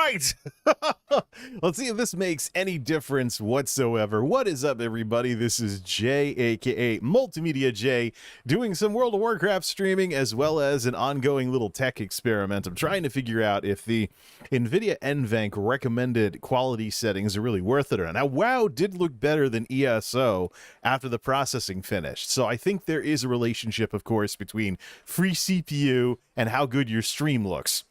right. Let's see if this makes any difference whatsoever. What is up, everybody? This is Jay, aka MultimediaJay, doing some World of Warcraft streaming as well as an ongoing little tech experiment. I'm trying to figure out if the NVIDIA NVENC recommended quality settings are really worth it or not. Now, WoW did look better than ESO after the processing finished, so I think there is a relationship, of course, between free CPU and how good your stream looks.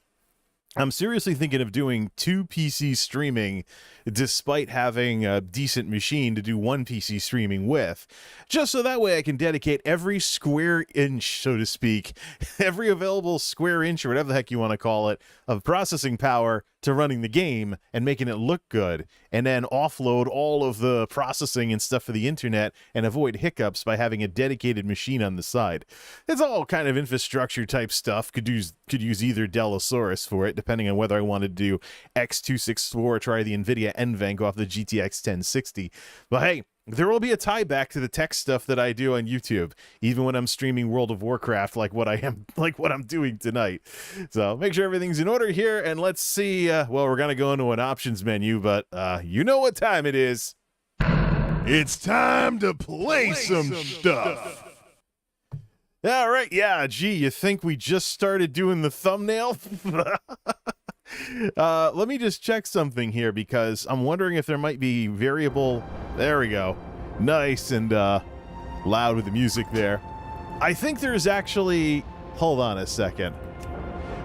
I'm seriously thinking of doing 2 PC streaming despite having a decent machine to do 1 PC streaming with, just so that way I can dedicate every square inch, so to speak, every available square inch or whatever the heck you want to call it, of processing power to running the game and making it look good, and then offload all of the processing and stuff for the internet and avoid hiccups by having a dedicated machine on the side. It's all kind of infrastructure type stuff. Could use either Delosaurus for it, depending on whether I wanted to do X264 or try the NVIDIA NVENC off the GTX 1060. But hey, there will be a tie back to the tech stuff that I do on YouTube, even when I'm streaming World of Warcraft like what I'm doing tonight. So make sure everything's in order here, and let's see. Well, we're gonna go into an options menu, but you know what time it is. It's time to play some stuff. All right, yeah, gee, you think we just started doing the thumbnail? Let me just check something here, because I'm wondering if there might be variable. There we go. Nice and loud with the music there. I think there's actually, hold on a second.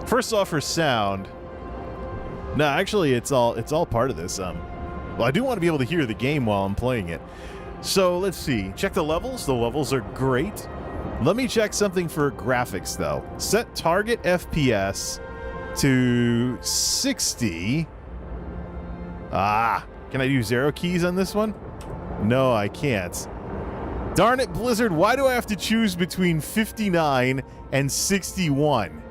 First off, for sound. No, actually it's all part of this. Well, I do want to be able to hear the game while I'm playing it. So let's see. Check the levels. The levels are great. Let me check something for graphics though. Set target FPS to 60. Can I do 0 keys on this one? No, I can't. Darn it, Blizzard, why do I have to choose between 59 and 61?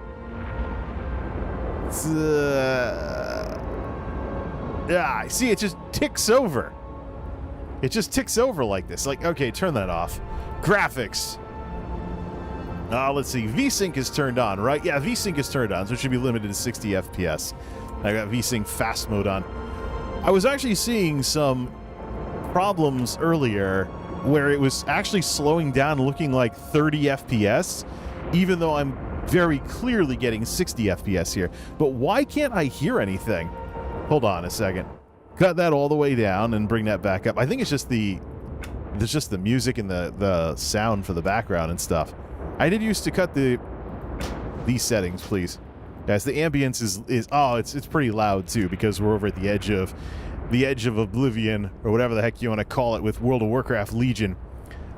See, it just ticks over. It just ticks over like this. Like, okay, turn that off. Graphics. Let's see. VSync is turned on, right? Yeah, VSync is turned on, so it should be limited to 60 FPS. I got VSync fast mode on. I was actually seeing some problems earlier where it was actually slowing down, looking like 30 FPS, even though I'm very clearly getting 60 FPS here. But why can't I hear anything? Hold on a second. Cut that all the way down and bring that back up. I think it's just the music and the sound for the background and stuff. I did used to cut these settings, please. Guys, the ambience is it's pretty loud too, because we're over at the edge of oblivion, or whatever the heck you want to call it, with World of Warcraft Legion.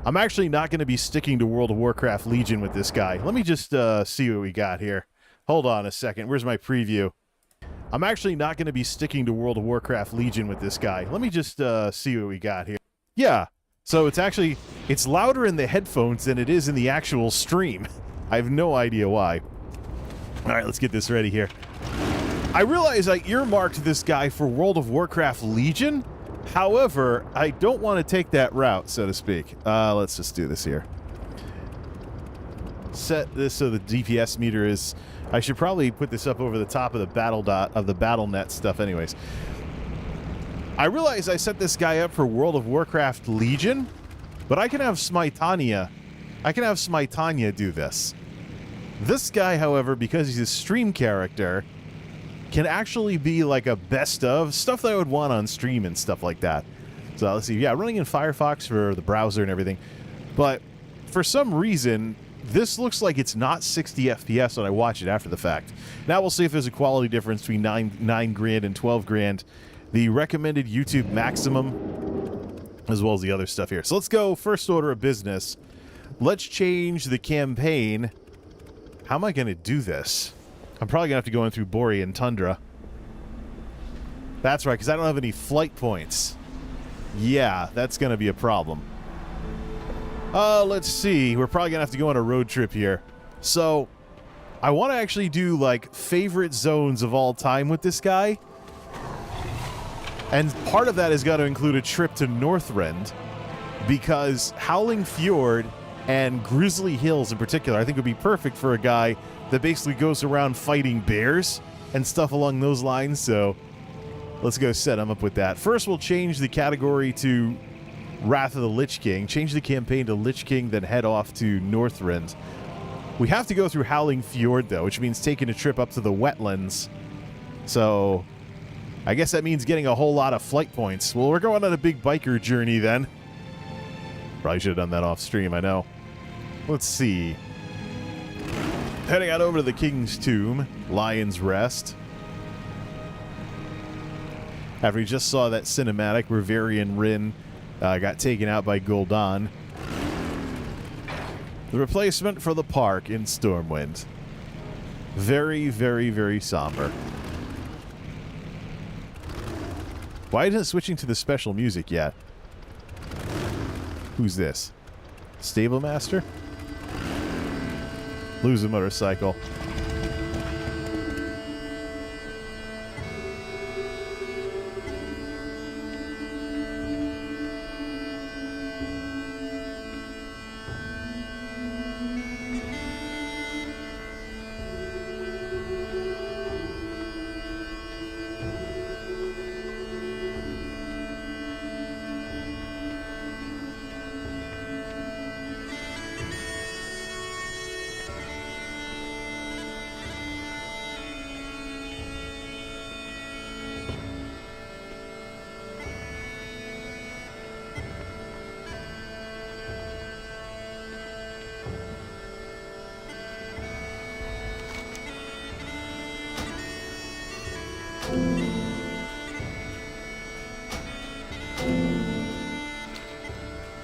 I'm actually not going to be sticking to World of Warcraft Legion with this guy. Let me just see what we got here. Hold on a second. Where's my preview? I'm actually not going to be sticking to World of Warcraft Legion with this guy. Let me just see what we got here. Yeah. So it's louder in the headphones than it is in the actual stream. I have no idea why. All right, let's get this ready here. I realize I earmarked this guy for World of Warcraft Legion. However, I don't want to take that route, so to speak. Let's just do this here. Set this so the DPS meter is... I should probably put this up over the top of the BattleNet stuff anyways. I realize I set this guy up for World of Warcraft Legion, but I can have Smitania. I can have Smitania do this. This guy, however, because he's a stream character, can actually be like a best of stuff that I would want on stream and stuff like that. So let's see. Yeah, running in Firefox for the browser and everything. But for some reason, this looks like it's not 60 FPS when I watch it after the fact. Now we'll see if there's a quality difference between 9 grand and 12 grand. The recommended YouTube maximum, as well as the other stuff here. So let's go first order of business. Let's change the campaign. How am I going to do this? I'm probably going to have to go in through Borean Tundra. That's right, because I don't have any flight points. Yeah, that's going to be a problem. Let's see. We're probably going to have to go on a road trip here. So, I want to actually do, like, favorite zones of all time with this guy. And part of that has got to include a trip to Northrend, because Howling Fjord and Grizzly Hills in particular, I think would be perfect for a guy that basically goes around fighting bears and stuff along those lines. So Let's go set him up with that. First, we'll change the category to Wrath of the Lich King. Change the campaign to Lich King, then head off to Northrend. We have to go through Howling Fjord, though, which means taking a trip up to the wetlands. So I guess that means getting a whole lot of flight points. Well, we're going on a big biker journey then. Probably should have done that off stream, I know. Let's see. Heading out over to the King's Tomb, Lion's Rest. After we just saw that cinematic where Varian Rin got taken out by Gul'dan. The replacement for the park in Stormwind. Very, very, very somber. Why isn't it switching to the special music yet? Who's this? Stable Master? Lose a motorcycle.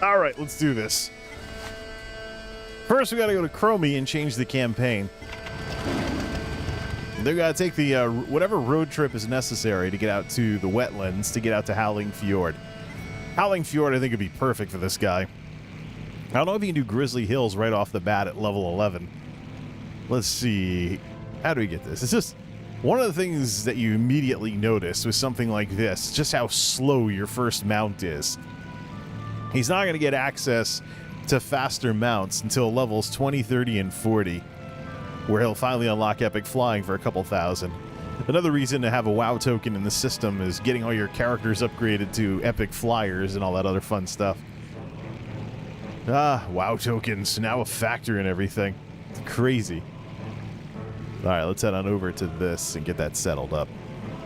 All right, let's do this. First, we got to go to Chromie and change the campaign. They got to take the whatever road trip is necessary to get out to the wetlands, to get out to Howling Fjord. Howling Fjord, I think, would be perfect for this guy. I don't know if you can do Grizzly Hills right off the bat at level 11. Let's see. How do we get this? It's just one of the things that you immediately notice with something like this, just how slow your first mount is. He's not going to get access to faster mounts until levels 20, 30, and 40, where he'll finally unlock Epic Flying for a couple thousand. Another reason to have a WoW token in the system is getting all your characters upgraded to Epic Flyers and all that other fun stuff. Ah, WoW tokens, now a factor in everything. It's crazy. Alright, let's head on over to this and get that settled up.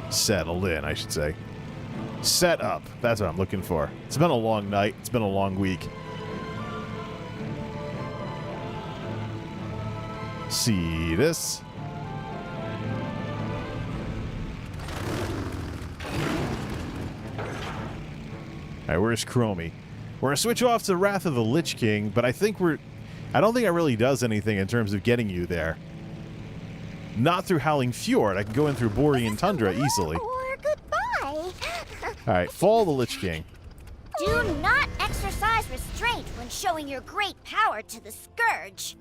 Settled in, I should say. Set up. That's what I'm looking for. It's been a long night. It's been a long week. See this. Alright, where's Chromie? We're going to switch off to Wrath of the Lich King, but I don't think it really does anything in terms of getting you there. Not through Howling Fjord. I can go in through Borean Tundra easily. Or goodbye. Alright, follow the Lich King. Do not exercise restraint when showing your great power to the Scourge.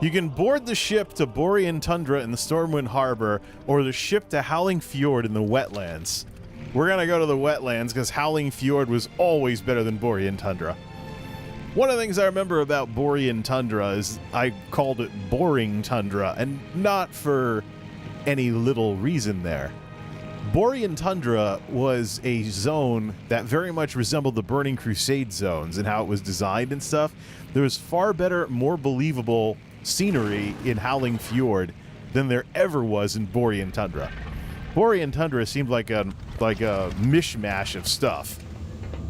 You can board the ship to Borean Tundra in the Stormwind Harbor, or the ship to Howling Fjord in the wetlands. We're gonna go to the wetlands because Howling Fjord was always better than Borean Tundra. One of the things I remember about Borean Tundra is I called it Boring Tundra, and not for any little reason there. Borean Tundra was a zone that very much resembled the Burning Crusade zones and how it was designed and stuff. There was far better, more believable scenery in Howling Fjord than there ever was in Borean Tundra. Borean Tundra seemed like a mishmash of stuff.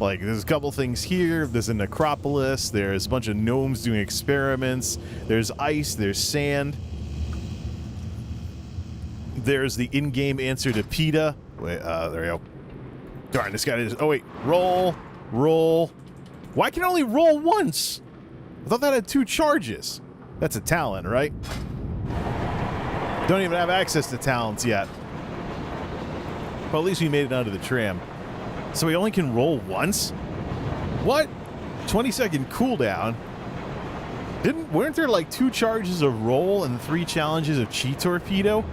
Like, there's a couple things here, there's a necropolis, there's a bunch of gnomes doing experiments, there's ice, there's sand. There's the in-game answer to PETA. Wait, there we go. Darn, this guy is... Oh, wait. Roll. Roll. Why can I only roll once? I thought that had 2 charges. That's a talent, right? Don't even have access to talents yet. Well, at least we made it onto the tram. So we only can roll once? What? 20-second cooldown? Weren't there like 2 charges of roll and 3 challenges of Chi Torpedo?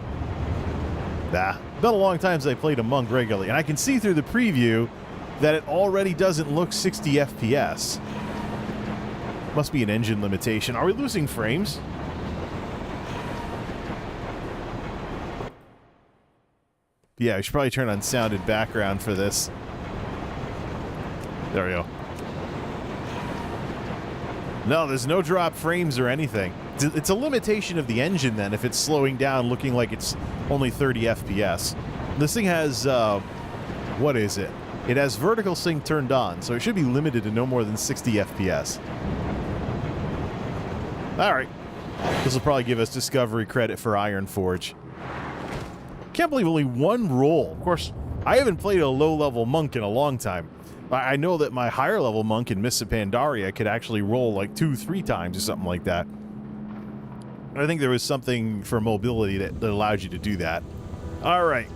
Nah, been a long time since I played a monk regularly, and I can see through the preview that it already doesn't look 60 FPS. Must be an engine limitation. Are we losing frames? Yeah, we should probably turn on sound and background for this. There we go. No, there's no drop frames or anything. It's a limitation of the engine then if it's slowing down looking like it's only 30 FPS. This thing has, what is it? It has vertical sync turned on, so it should be limited to no more than 60 FPS. Alright. This will probably give us discovery credit for Ironforge. Can't believe only one roll. Of course, I haven't played a low-level monk in a long time. I know that my higher-level monk in Mists of Pandaria could actually roll like 2-3 times or something like that. I think there was something for mobility that allowed you to do that. Alright.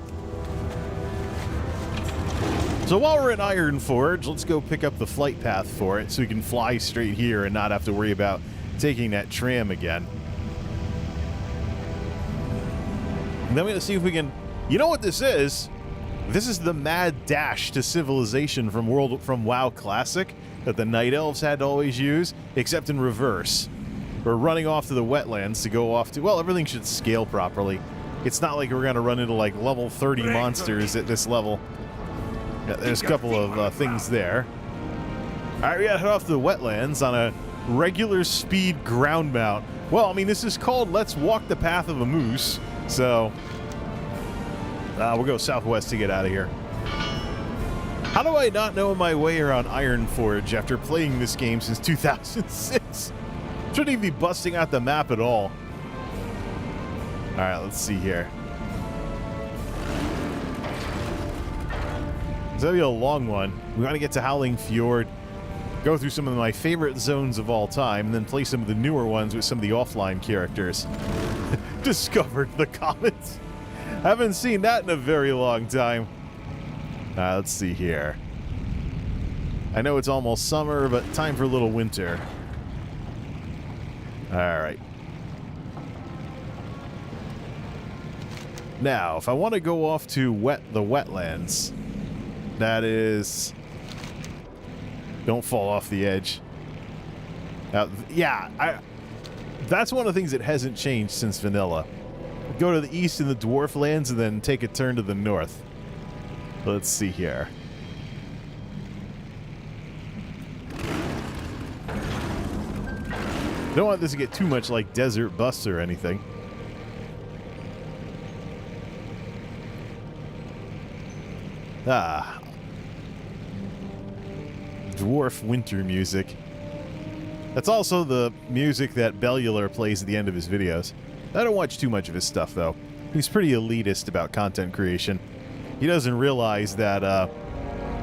So while we're in Ironforge, let's go pick up the flight path for it so we can fly straight here and not have to worry about taking that tram again. And then we're going to see if we can... You know what this is? This is the mad dash to civilization from WoW Classic that the Night Elves had to always use, except in reverse. We're running off to the wetlands to go off to... Well, everything should scale properly. It's not like we're going to run into, like, level 30 monsters at this level. Yeah, there's a couple of things there. Alright, we gotta head off to the wetlands on a regular speed ground mount. Well, I mean, this is called Let's Walk the Path of the Moose, so... we'll go southwest to get out of here. How do I not know my way around Ironforge after playing this game since 2006? Shouldn't even be busting out the map at all. Alright, let's see here. It's gonna be a long one. We want to get to Howling Fjord, go through some of my favorite zones of all time, and then play some of the newer ones with some of the offline characters. Discovered the comets. Haven't seen that in a very long time. Let's see here. I know it's almost summer, but time for a little winter. Alright. Now, if I want to go off to the wetlands, that is... Don't fall off the edge. Yeah, that's one of the things that hasn't changed since vanilla. Go to the east in the Dwarf Lands and then take a turn to the north. Let's see here. Don't want this to get too much like Desert Bus or anything. Dwarf winter music. That's also the music that Bellular plays at the end of his videos. I don't watch too much of his stuff, though. He's pretty elitist about content creation. He doesn't realize that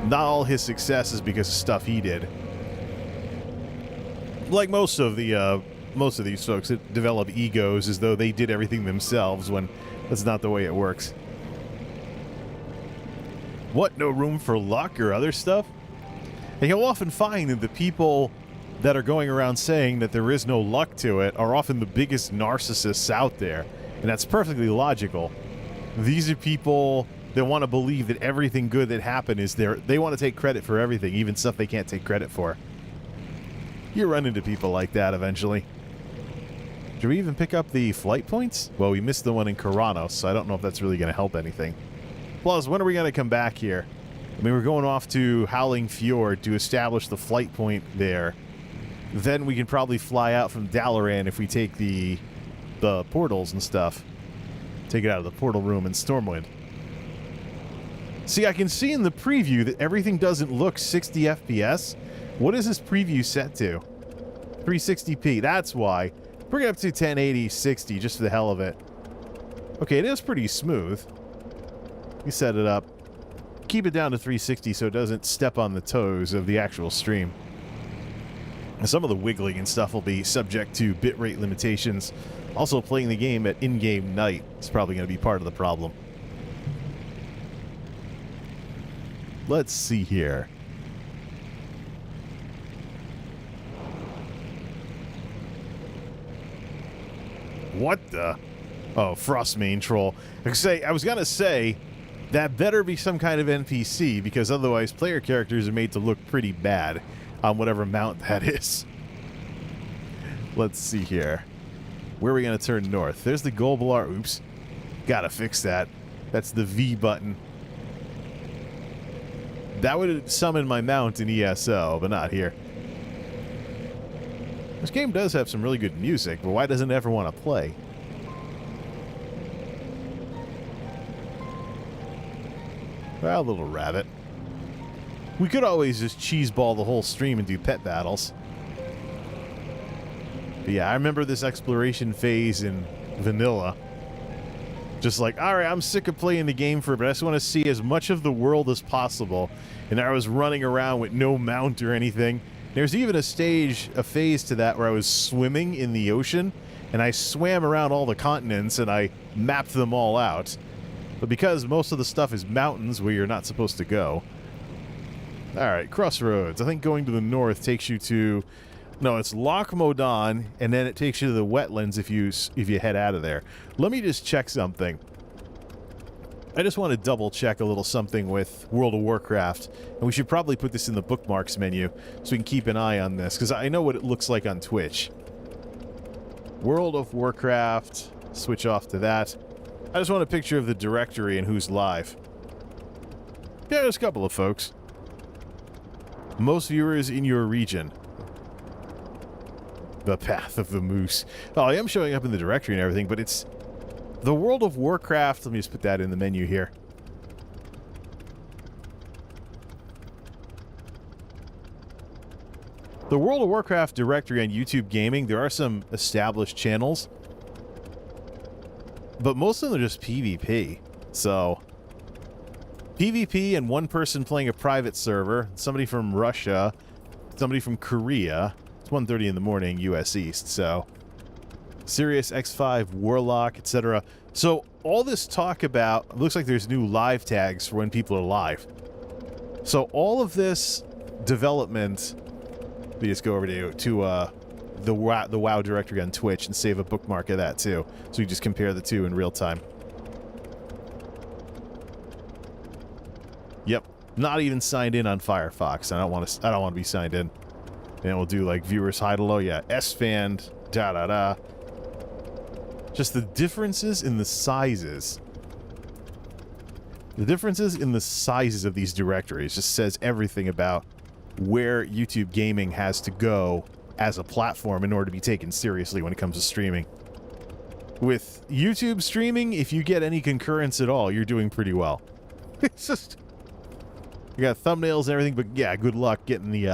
not all his success is because of stuff he did. Like most of these folks that develop egos as though they did everything themselves, when that's not the way it works. What? No room for luck or other stuff? And you'll often find that the people that are going around saying that there is no luck to it are often the biggest narcissists out there. And that's perfectly logical. These are people that want to believe that everything good that happened is there. They want to take credit for everything, even stuff they can't take credit for. You run into people like that eventually. Should we even pick up the flight points? Well, we missed the one in Kuranos, so I don't know if that's really going to help anything. Plus, when are we going to come back here? I mean, we're going off to Howling Fjord to establish the flight point there. Then we can probably fly out from Dalaran if we take the portals and stuff. Take it out of the portal room in Stormwind. See, I can see in the preview that everything doesn't look 60 FPS. What is this preview set to? 360p, that's why. Bring it up to 1080, 60, just for the hell of it. Okay, it is pretty smooth. You set it up. Keep it down to 360 so it doesn't step on the toes of the actual stream. And some of the wiggling and stuff will be subject to bitrate limitations. Also, playing the game at in-game night is probably going to be part of the problem. Let's see here. What the? Oh, Frostmane Troll. I was going to say, that better be some kind of NPC, because otherwise player characters are made to look pretty bad on whatever mount that is. Let's see here. Where are we going to turn north? There's the Golbalar. Oops. Gotta fix that. That's the V button. That would summon my mount in ESO, but not here. This game does have some really good music, but why doesn't it ever want to play? Well, little rabbit. We could always just cheeseball the whole stream and do pet battles. But yeah, I remember this exploration phase in vanilla. Just like, alright, I'm sick of playing the game for, but I just want to see as much of the world as possible. And I was running around with no mount or anything. There's even a phase to that where I was swimming in the ocean, and I swam around all the continents and I mapped them all out. But because most of the stuff is mountains where you're not supposed to go. Alright, crossroads. I think going to the north takes you to... No, it's Loch Modan, and then it takes you to the wetlands if you head out of there. Let me just check something. I just want to double check a little something with World of Warcraft, and we should probably put this in the bookmarks menu so we can keep an eye on this, because I know what it looks like on Twitch. World of Warcraft, switch off to that. I just want a picture of the directory and who's live. Yeah, there's a couple of folks. Most viewers in your region. The Path of the Mhoose. Oh, I am showing up in the directory and everything, but it's the World of Warcraft. Let me just put that in the menu here. The World of Warcraft directory on YouTube Gaming, there are some established channels, but most of them are just PvP. So, PvP and one person playing a private server, somebody from Russia, somebody from Korea. 1:30 in the morning, U.S. East, so Sirius X5, Warlock, etc. So all this talk about, looks like there's new live tags for when people are live. So all of this development, we just go over to the WoW directory on Twitch and save a bookmark of that too, so we just compare the two in real time. Yep, not even signed in on Firefox. I don't want to be signed in. And we'll do like viewers hi hello, yeah, S-fan, da-da-da. Just the differences in the sizes. The differences in the sizes of these directories just says everything about where YouTube Gaming has to go as a platform in order to be taken seriously when it comes to streaming. With YouTube streaming, if you get any concurrence at all, you're doing pretty well. It's just... You got thumbnails and everything, but yeah, good luck getting the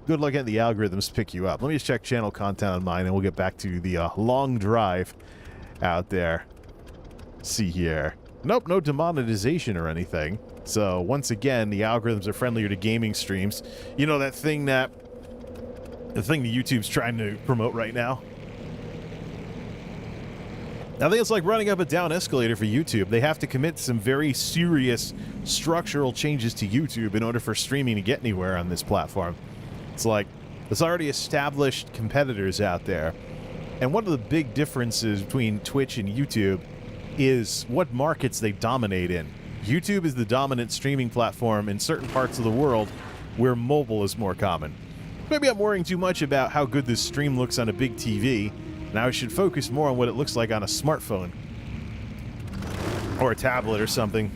algorithms to pick you up. Let me just check channel content on mine, and we'll get back to the long drive out there. Let's see here. Nope, no demonetization or anything. So once again, the algorithms are friendlier to gaming streams. You know that thing that YouTube's trying to promote right now? I think it's like running up a down escalator for YouTube. They have to commit some very serious structural changes to YouTube in order for streaming to get anywhere on this platform. It's like, there's already established competitors out there. And one of the big differences between Twitch and YouTube is what markets they dominate in. YouTube is the dominant streaming platform in certain parts of the world where mobile is more common. Maybe I'm worrying too much about how good this stream looks on a big TV. Now I should focus more on what it looks like on a smartphone. Or a tablet or something.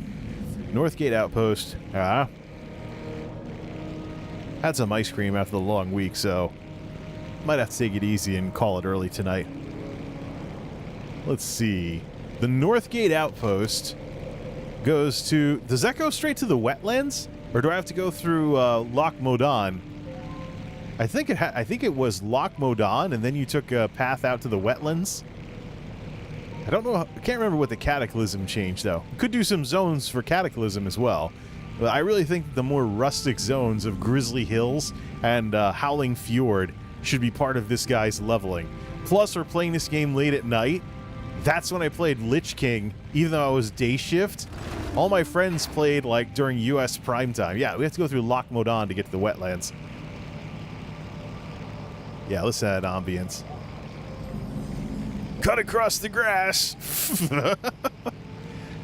Northgate Outpost. Had some ice cream after the long week, so might have to take it easy and call it early tonight. Let's see. The Northgate Outpost goes to... Does that go straight to the wetlands? Or do I have to go through Loch Modan? I think it was Loch Modan, and then you took a path out to the wetlands. I don't know. I can't remember what the Cataclysm changed, though. Could do some zones for Cataclysm as well. But I really think the more rustic zones of Grizzly Hills and Howling Fjord should be part of this guy's leveling. Plus, we're playing this game late at night. That's when I played Lich King, even though I was day shift. All my friends played, like, during U.S. prime time. Yeah, we have to go through Loch Modan to get to the wetlands. Yeah, listen to that ambience. Cut across the grass!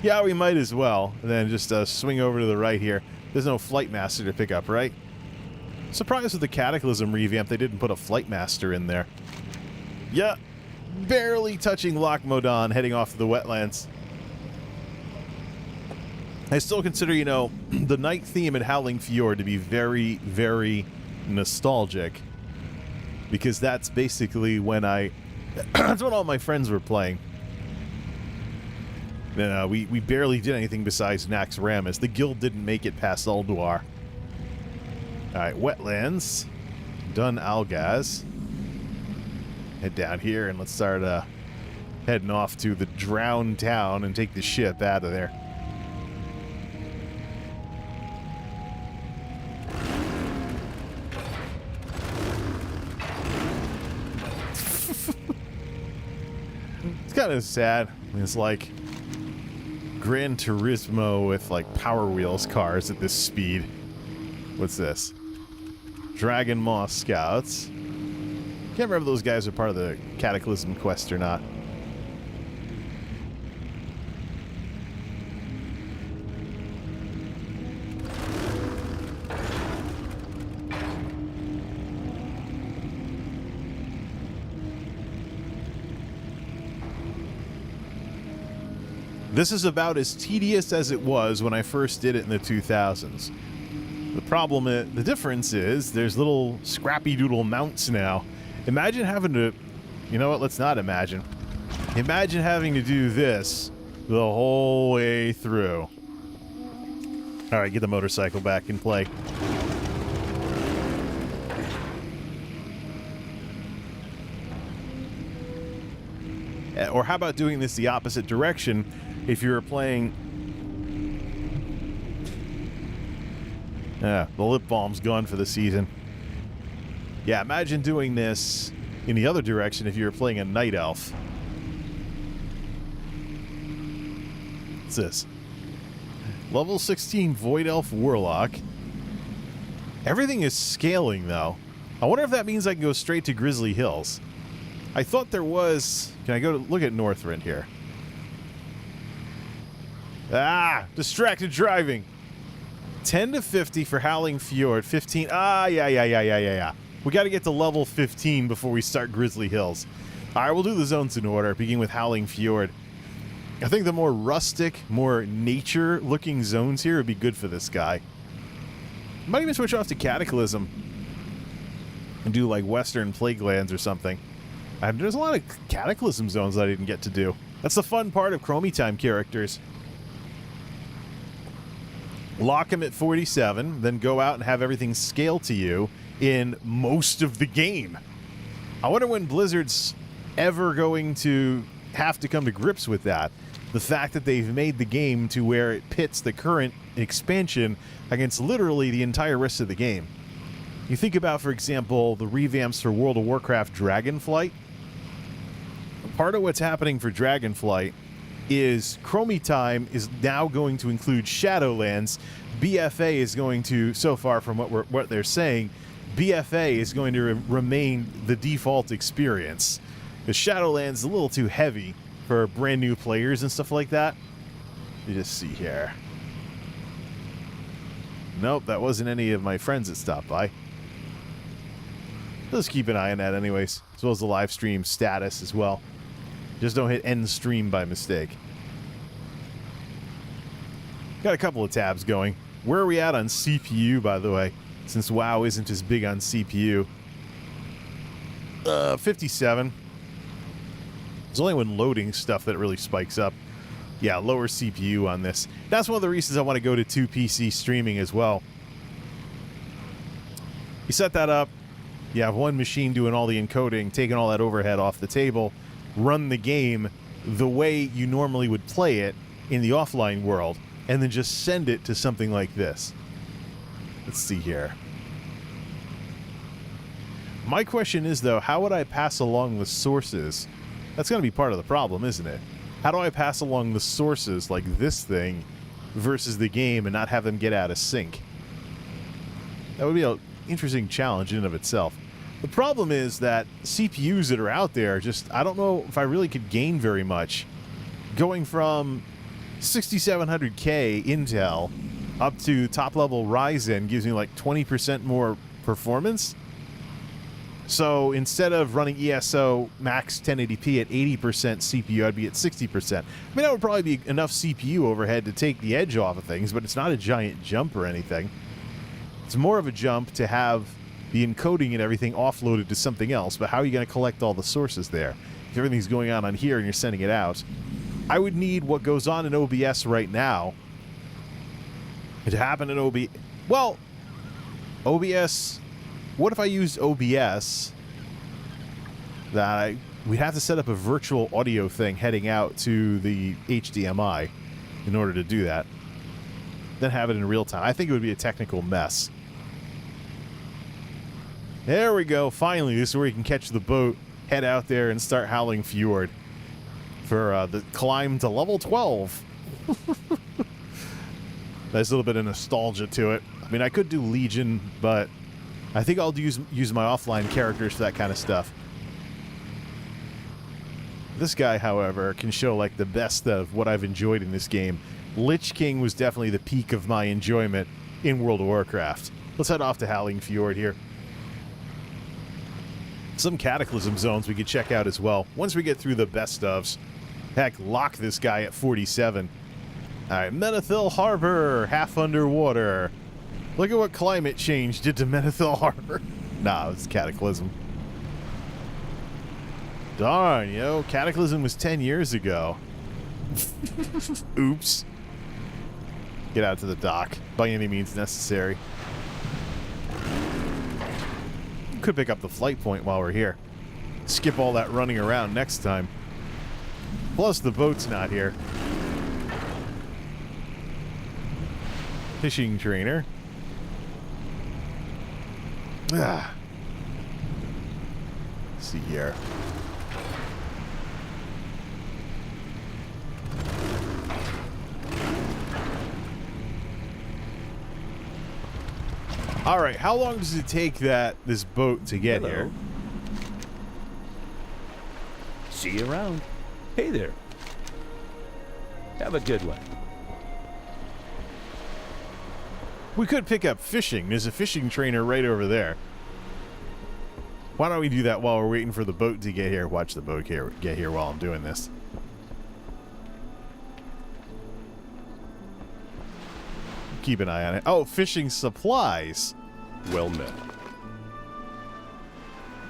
Yeah, we might as well. And then just swing over to the right here. There's no Flight Master to pick up, right? Surprised with the Cataclysm revamp they didn't put a Flight Master in there. Yeah, barely touching Loch Modan, heading off to the wetlands. I still consider, you know, the night theme in Howling Fjord to be very, very nostalgic. Because that's basically when that's when all my friends were playing. We barely did anything besides Nax Ramis. The guild didn't make it past Ulduar. Alright, wetlands. Done Algaz. Head down here and let's start heading off to the drowned town and take the ship out of there. It's kind of sad. It's like Gran Turismo with like Power Wheels cars at this speed. What's this? Dragon Maw Scouts. Can't remember if those guys are part of the Cataclysm quest or not. This is about as tedious as it was when I first did it in the 2000s. The difference is there's little scrappy doodle mounts now. Imagine having to, you know what, let's not imagine. Imagine having to do this the whole way through. All right, get the motorcycle back in play. Or how about doing this the opposite direction? If you were playing... the lip balm's gone for the season. Yeah, imagine doing this in the other direction if you were playing a Night Elf. What's this? Level 16 Void Elf Warlock. Everything is scaling, though. I wonder if that means I can go straight to Grizzly Hills. I thought there was... Can I go to look at Northrend here? Ah! Distracted driving! 10 to 50 for Howling Fjord. 15... Yeah. We got to get to level 15 before we start Grizzly Hills. Alright, we'll do the zones in order, beginning with Howling Fjord. I think the more rustic, more nature-looking zones here would be good for this guy. Might even switch off to Cataclysm and do like Western Plaguelands or something. There's a lot of Cataclysm zones that I didn't get to do. That's the fun part of Chromie Time characters. Lock them at 47, then go out and have everything scale to you in most of the game. I wonder when Blizzard's ever going to have to come to grips with that. The fact that they've made the game to where it pits the current expansion against literally the entire rest of the game. You think about, for example, the revamps for World of Warcraft Dragonflight. Part of what's happening for Dragonflight is Chromie Time is now going to include Shadowlands. BFA is going to, so far from what they're saying, BFA is going to remain the default experience. The Shadowlands is a little too heavy for brand new players and stuff like that. You just see here. Nope, that wasn't any of my friends that stopped by. Let's keep an eye on that anyways, as well as the live stream status as well. Just don't hit end stream by mistake. Got a couple of tabs going. Where are we at on CPU, by the way? Since WoW isn't as big on CPU. 57. It's only when loading stuff that it really spikes up. Yeah, lower CPU on this. That's one of the reasons I want to go to 2 PC streaming as well. You set that up. You have one machine doing all the encoding, taking all that overhead off the table. Run the game the way you normally would play it in the offline world. And then just send it to something like this. Let's see here. My question is, though, how would I pass along the sources? That's going to be part of the problem, isn't it? How do I pass along the sources like this thing versus the game and not have them get out of sync? That would be an interesting challenge in and of itself. The problem is that CPUs that are out there, just, I don't know if I really could gain very much. Going from 6700K Intel up to top-level Ryzen gives me like 20% more performance. So instead of running ESO max 1080p at 80% CPU, I'd be at 60%. I mean, that would probably be enough CPU overhead to take the edge off of things, but it's not a giant jump or anything. It's more of a jump to have the encoding and everything offloaded to something else, but how are you going to collect all the sources there? If everything's going on here and you're sending it out, I would need what goes on in OBS right now to happen in OBS. Well, OBS... What if I used OBS we'd have to set up a virtual audio thing heading out to the HDMI in order to do that. Then have it in real time. I think it would be a technical mess. There we go. Finally, this is where you can catch the boat, head out there, and start Howling Fjord for the climb to level 12. There's a little bit of nostalgia to it. I mean, I could do Legion, but I think I'll use my offline characters for that kind of stuff. This guy, however, can show like the best of what I've enjoyed in this game. Lich King was definitely the peak of my enjoyment in World of Warcraft. Let's head off to Howling Fjord here. Some Cataclysm zones we could check out as well. Once we get through the best ofs. Heck, lock this guy at 47. Alright, Menethil Harbor, half underwater. Look at what climate change did to Menethil Harbor. Nah, it was Cataclysm. Darn, Cataclysm was 10 years ago. Oops. Get out to the dock by any means necessary. Could pick up the flight point while we're here. Skip all that running around next time. Plus, the boat's not here. Fishing trainer. Let's see here. All right, how long does it take this boat to get here? See you around. Hey there. Have a good one. We could pick up fishing. There's a fishing trainer right over there. Why don't we do that while we're waiting for the boat to get here? Watch the boat get here while I'm doing this. Keep an eye on it. Oh, fishing supplies. Well met.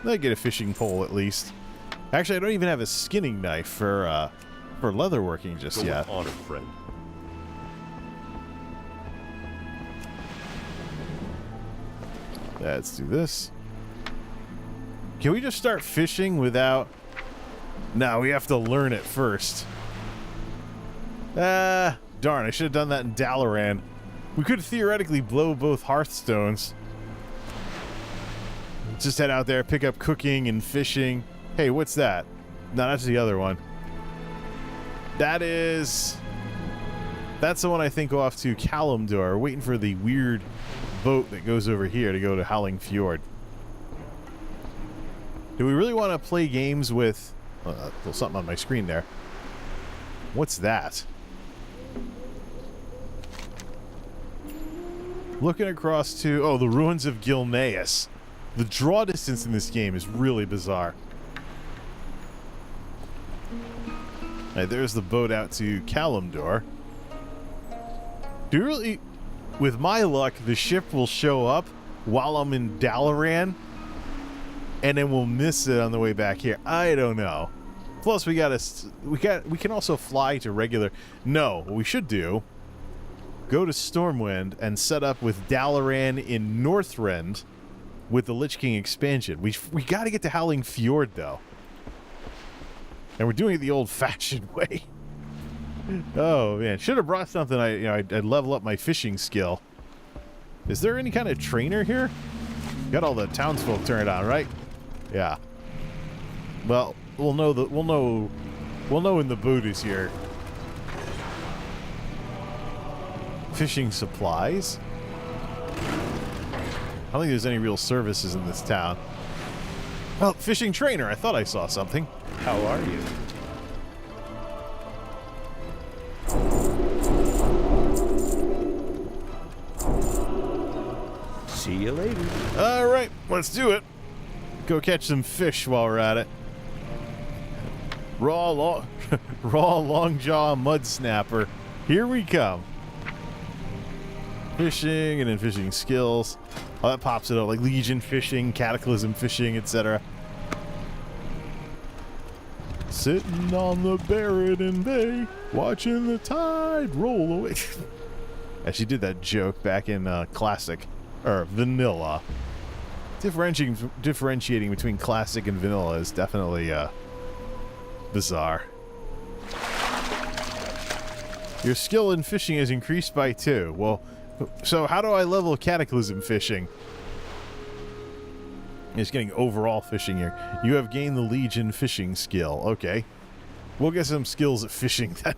I'll get a fishing pole at least. Actually, I don't even have a skinning knife for leatherworking just yet. Go with honor, friend. Let's do this. Can we just start fishing without... No, we have to learn it first. Darn, I should have done that in Dalaran. We could theoretically blow both Hearthstones. Just head out there, pick up cooking and fishing. Hey, what's that? No, that's the other one. That's the one I think off to Kalimdor, waiting for the weird boat that goes over here to go to Howling Fjord. Do we really want to play games with... there's something on my screen there. What's that? Looking across to... Oh, the ruins of Gilneas. The draw distance in this game is really bizarre. Alright, there's the boat out to Kalimdor. Do you really... With my luck, the ship will show up while I'm in Dalaran, and then we'll miss it on the way back here. I don't know. Plus, we can also fly to regular... No, what we should do... Go to Stormwind and set up with Dalaran in Northrend with the Lich King expansion. We got to get to Howling Fjord, though. And we're doing it the old-fashioned way. Oh, man. Should have brought something. I'd level up my fishing skill. Is there any kind of trainer here? Got all the townsfolk turned on, right? Yeah. Well, we'll know when the boot is here. Fishing supplies. I don't think there's any real services in this town. Well, fishing trainer. I thought I saw something. How are you? See you later. All right, let's do it. Go catch some fish while we're at it. Raw longjaw mud snapper. Here we come. Fishing and then fishing skills. Oh, that pops it up like Legion fishing, Cataclysm fishing, etc. Sitting on the Barrett Bay, watching the tide roll away. She did that joke back in classic or vanilla. Differentiating between classic and vanilla is definitely bizarre. Your skill in fishing is increased by 2. Well, so how do I level Cataclysm fishing? It's getting overall fishing here. You have gained the Legion fishing skill. Okay. We'll get some skills at fishing then.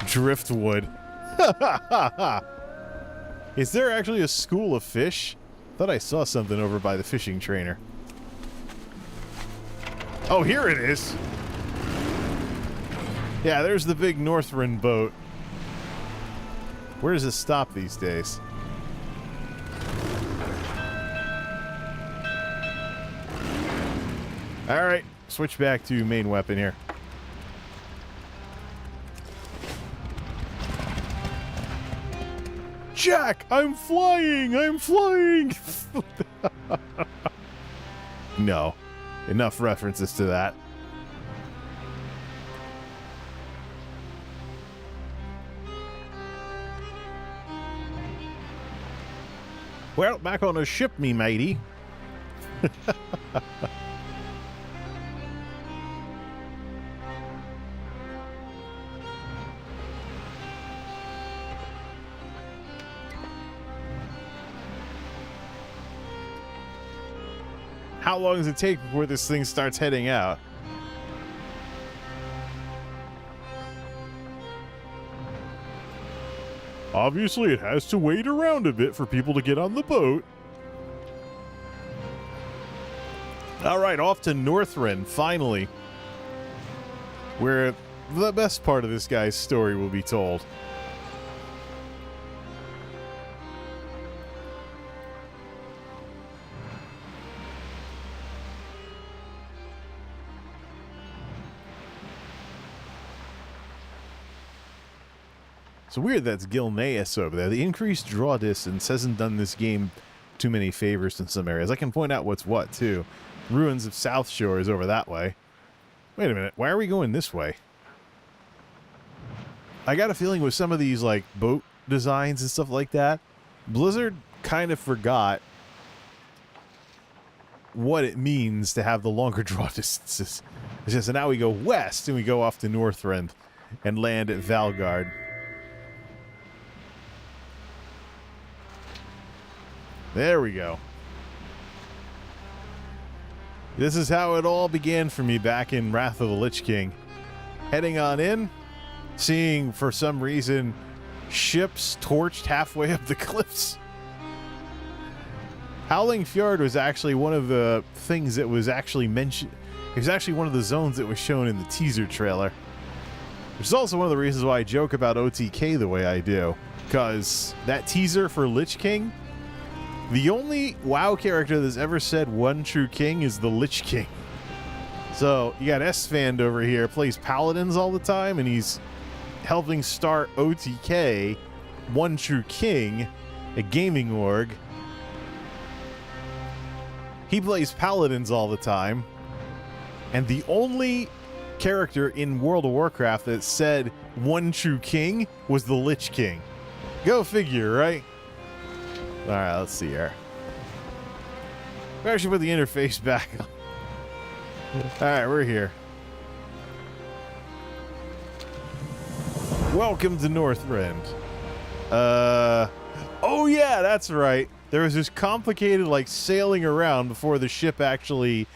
Driftwood. Is there actually a school of fish? Thought I saw something over by the fishing trainer. Oh, here it is. Yeah, there's the big Northrend boat. Where does it stop these days? Alright, switch back to main weapon here. Jack, I'm flying! I'm flying! No. Enough references to that. Well, back on the ship, me matey. How long does it take before this thing starts heading out? Obviously, it has to wait around a bit for people to get on the boat. All right, off to Northrend, finally. Where the best part of this guy's story will be told. It's weird that's Gilneas over there. The increased draw distance hasn't done this game too many favors in some areas. I can point out what's what, too. Ruins of South Shore is over that way. Wait a minute. Why are we going this way? I got a feeling with some of these, like, boat designs and stuff like that, Blizzard kind of forgot what it means to have the longer draw distances. It's just, so now we go west and we go off to Northrend and land at Valgard. There we go. This is how it all began for me back in Wrath of the Lich King. Heading on in, seeing, for some reason, ships torched halfway up the cliffs. Howling Fjord was actually one of the things that was actually mentioned. It was actually one of the zones that was shown in the teaser trailer. Which is also one of the reasons why I joke about OTK the way I do. Because that teaser for Lich King, the only WoW character that's ever said one true king is the Lich King. So, you got S-Fand over here, plays Paladins all the time, and he's helping start OTK, One True King, a gaming org. He plays Paladins all the time, and the only character in World of Warcraft that said One True King was the Lich King. Go figure, right? Alright, let's see here. We actually put the interface back on. Alright, we're here. Welcome to Northrend. Oh yeah, that's right. There was this complicated, like, sailing around before the ship actually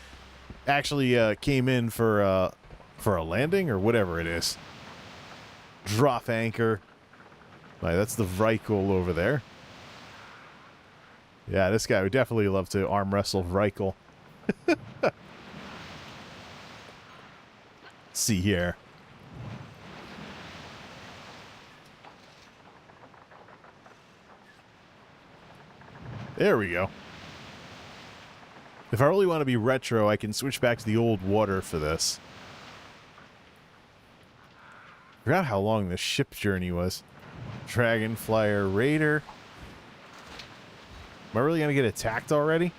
came in for a landing or whatever it is. Drop anchor. Right, that's the Vrykul over there. Yeah, this guy would definitely love to arm wrestle Vrykul. Let's see here. There we go. If I really want to be retro, I can switch back to the old water for this. Forgot how long this ship journey was. Dragonflyer Raider. Am I really going to get attacked already?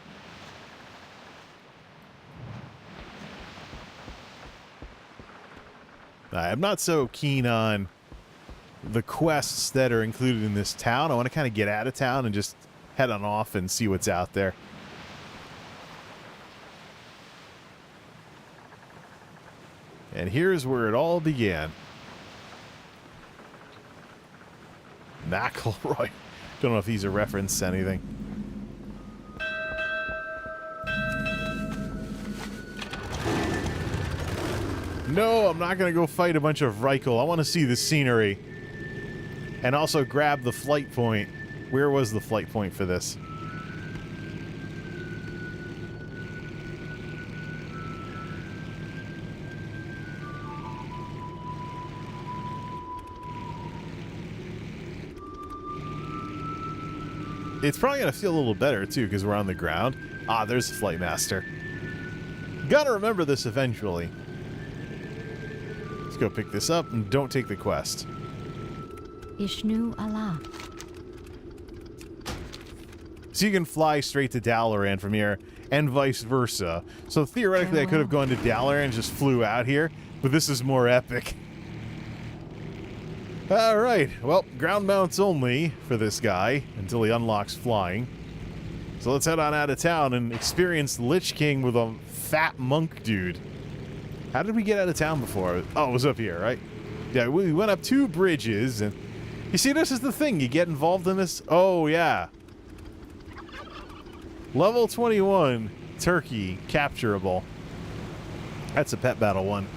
I'm not so keen on the quests that are included in this town. I want to kind of get out of town and just head on off and see what's out there. And here's where it all began. McElroy. Don't know if he's a reference to anything. No, I'm not going to go fight a bunch of Reichel. I want to see the scenery. And also grab the flight point. Where was the flight point for this? It's probably going to feel a little better, too, because we're on the ground. Ah, there's the Flight Master. Gotta remember this eventually. Let's go pick this up and don't take the quest. Ishnu Allah. So you can fly straight to Dalaran from here, and vice versa. So theoretically, I could have gone to Dalaran and just flew out here, but this is more epic. Alright, well, ground mounts only for this guy until he unlocks flying. So let's head on out of town and experience Lich King with a fat monk dude. How did we get out of town before? Oh, it was up here, right? Yeah, we went up 2 bridges, and you see, this is the thing. You get involved in this. Oh, yeah. Level 21, Turkey, capturable. That's a pet battle one.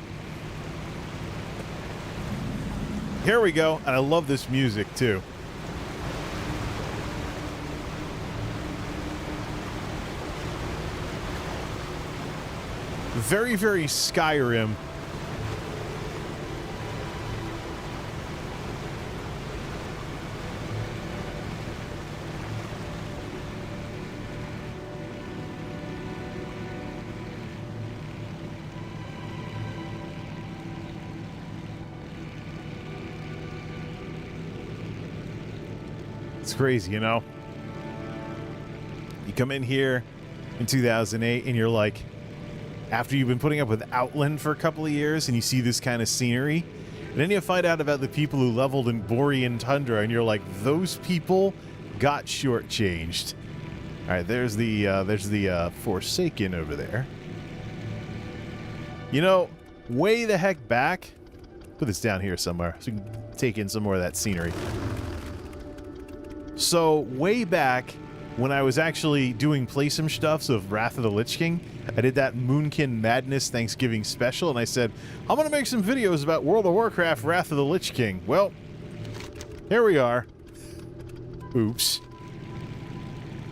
Here we go, and I love this music, too. Very, very Skyrim. It's crazy, you know? You come in here in 2008 and you're like, after you've been putting up with Outland for a couple of years and you see this kind of scenery, and then you find out about the people who leveled in Borean Tundra and you're like, those people got shortchanged. All right, there's the Forsaken over there. You know, way the heck back, put this down here somewhere so you can take in some more of that scenery. So, way back when I was actually doing play-some stuffs of Wrath of the Lich King, I did that Moonkin Madness Thanksgiving special, and I said, I'm going to make some videos about World of Warcraft Wrath of the Lich King. Well, here we are. Oops.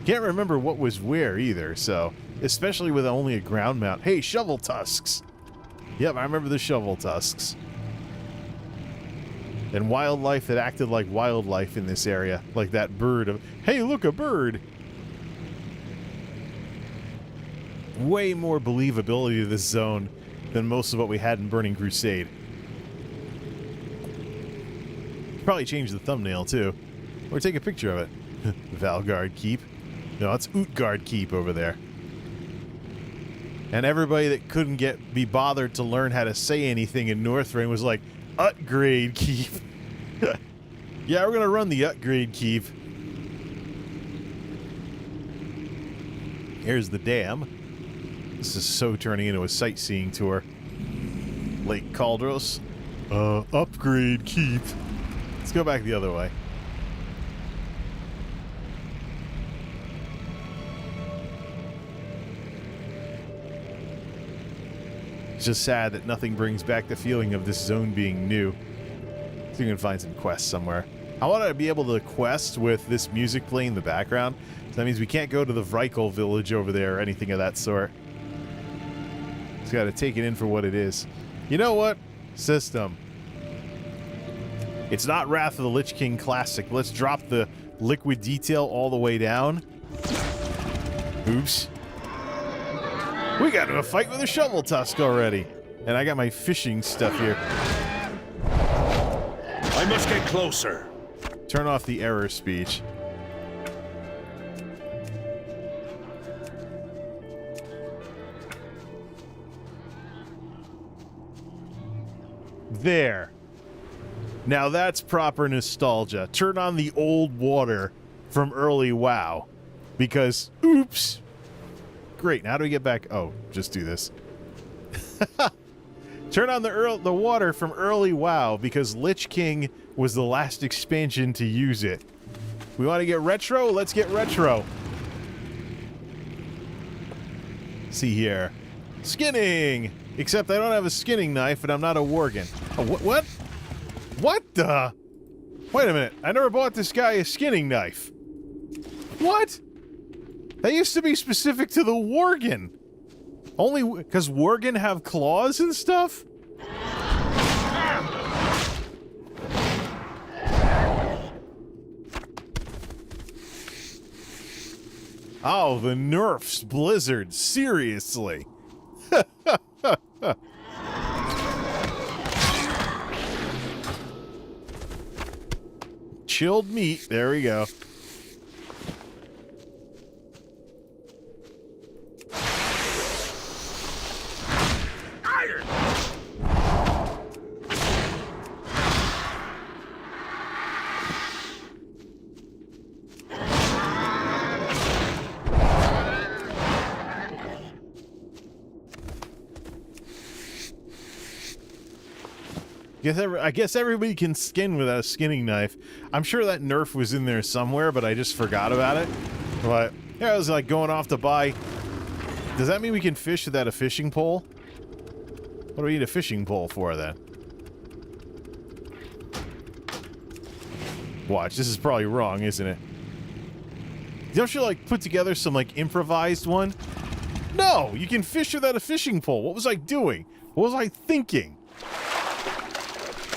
Can't remember what was where either, so, especially with only a ground mount. Hey, shovel tusks. Yep, I remember the shovel tusks. And wildlife that acted like wildlife in this area. Like that bird of, hey, look, a bird! Way more believability to this zone than most of what we had in Burning Crusade. Probably change the thumbnail, too. Or take a picture of it. Valgard Keep. No, it's Utgard Keep over there. And everybody that couldn't be bothered to learn how to say anything in Northrend was like, Utgrade Keep. Yeah, we're gonna run the Utgrade Keep. Here's the dam. This is so turning into a sightseeing tour. Lake Caldros. Upgrade Keep. Let's go back the other way. It's just sad that nothing brings back the feeling of this zone being new. So you can find some quests somewhere. I want to be able to quest with this music playing in the background. So that means we can't go to the Vrykul village over there or anything of that sort. Just got to take it in for what it is. You know what? System. It's not Wrath of the Lich King Classic. Let's drop the liquid detail all the way down. Oops. We got into a fight with a shovel tusk already. And I got my fishing stuff here. I must get closer. Turn off the error speech. There. Now that's proper nostalgia. Turn on the old water from early WoW. Because, oops. Great, now how do we get back? Oh, just do this. Turn on the water from early WoW because Lich King was the last expansion to use it. We want to get retro? Let's get retro. See here. Skinning! Except I don't have a skinning knife and I'm not a worgen. Oh, what? What the? Wait a minute. I never bought this guy a skinning knife. What? That used to be specific to the worgen. Only because worgen have claws and stuff? Oh, the nerfs, Blizzard. Seriously. Chilled meat. There we go. I guess everybody can skin without a skinning knife. I'm sure that nerf was in there somewhere, but I just forgot about it. But yeah, I was like going off to buy. Does that mean we can fish without a fishing pole? What do we need a fishing pole for then? Watch, this is probably wrong, isn't it? Don't you like put together some like improvised one? No, you can fish without a fishing pole. What was I doing? What was I thinking?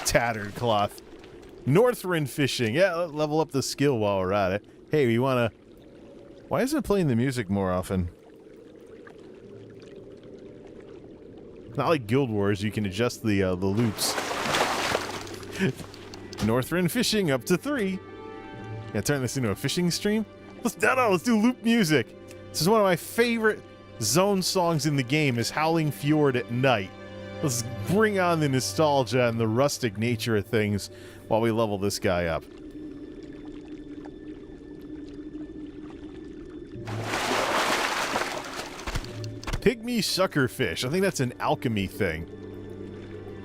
Tattered cloth. Northrend fishing. Yeah, level up the skill while we're at it. Hey, we want to... Why isn't it playing the music more often? Not like Guild Wars, you can adjust the loops. Northrend fishing up to 3. Yeah, turn this into a fishing stream? Let's do loop music. This is one of my favorite zone songs in the game is Howling Fjord at night. Let's bring on the nostalgia and the rustic nature of things while we level this guy up. Pygmy suckerfish. I think that's an alchemy thing.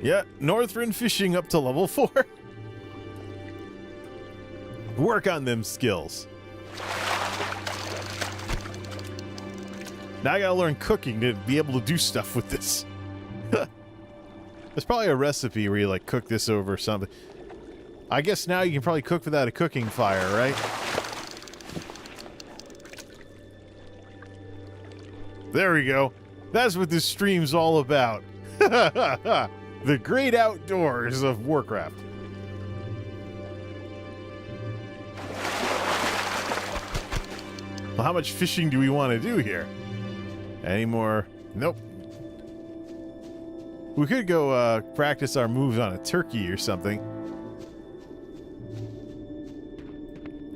Yeah, Northrend fishing up to level 4. Work on them skills. Now I gotta learn cooking to be able to do stuff with this. There's probably a recipe where you like cook this over something. I guess now you can probably cook without a cooking fire, right? There we go. That's what this stream's all about. The great outdoors of Warcraft. Well, how much fishing do we want to do here? Any more? Nope. We could go practice our moves on a turkey or something.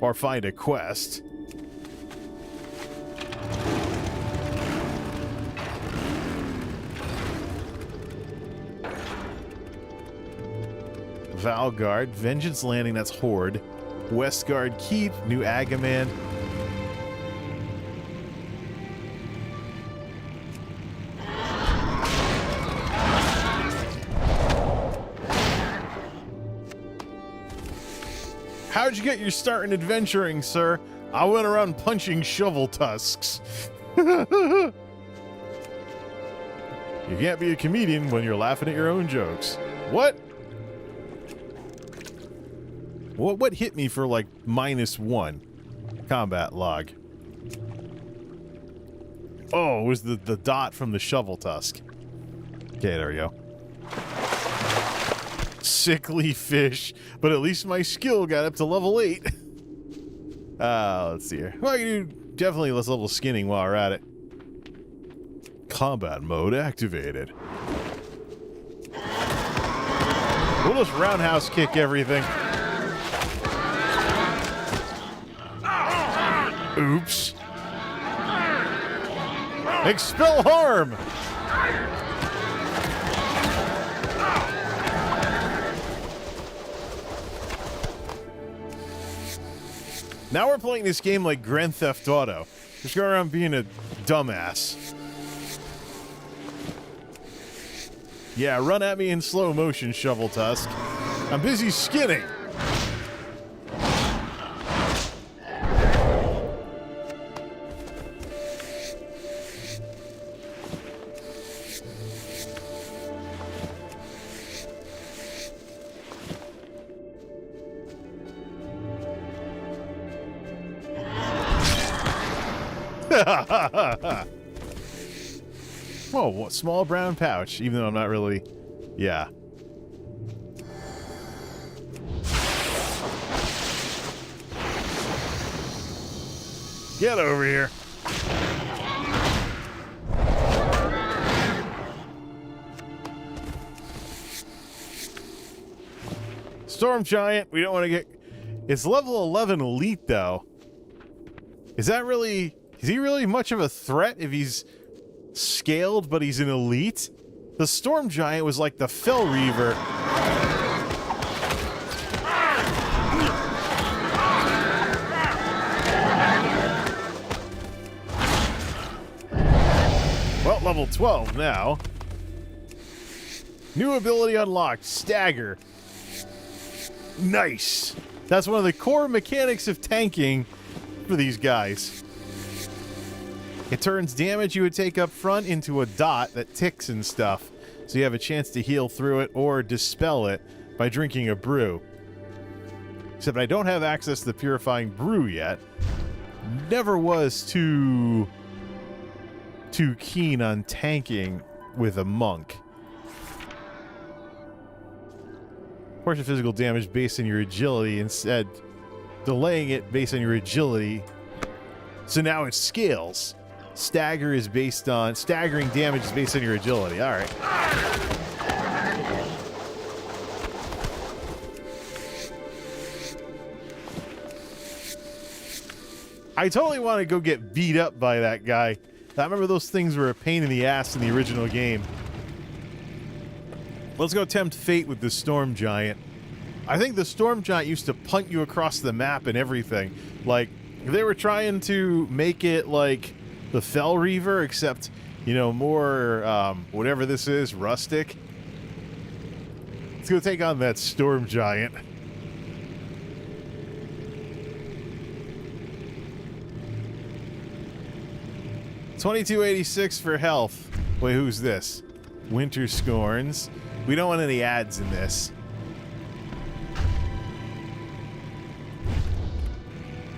Or find a quest. Valgard, Vengeance Landing, that's Horde. Westguard Keep, New Agaman. How'd you get your start in adventuring, sir? I went around punching shovel tusks. You can't be a comedian when you're laughing at your own jokes. What? What hit me for like -1? Combat log. Oh, it was the dot from the shovel tusk. Okay, there we go. Sickly fish, but at least my skill got up to level 8. Let's see here. Well, I can do definitely let's level skinning while we're at it. Combat mode activated. We'll just roundhouse kick everything. Oops. Expel harm! Now we're playing this game like Grand Theft Auto. Just go around being a dumbass. Yeah, run at me in slow motion, Shovel Tusk. I'm busy skinning. Whoa, what small brown pouch, even though I'm not really... Yeah. Get over here. Storm Giant, we don't want to get... It's level 11 elite, though. Is that really... Is he really much of a threat if he's scaled, but he's an elite? The Storm Giant was like the Fell Reaver. Well, level 12 now. New ability unlocked, Stagger. Nice. That's one of the core mechanics of tanking for these guys. It turns damage you would take up front into a dot that ticks and stuff, so you have a chance to heal through it or dispel it by drinking a brew. Except I don't have access to the purifying brew yet. Never was too keen on tanking with a monk. Portion physical damage based on your agility, instead delaying it based on your agility. So now it scales. Staggering damage is based on your agility. All right. I totally want to go get beat up by that guy. I remember those things were a pain in the ass in the original game. Let's go tempt fate with the Storm Giant. I think the Storm Giant used to punt you across the map and everything. Like, if they were trying to make it like the Fell Reaver, except, you know, more, whatever this is, rustic. Let's go take on that Storm Giant. $22.86 for health. Wait, who's this? Winter Scorns. We don't want any ads in this.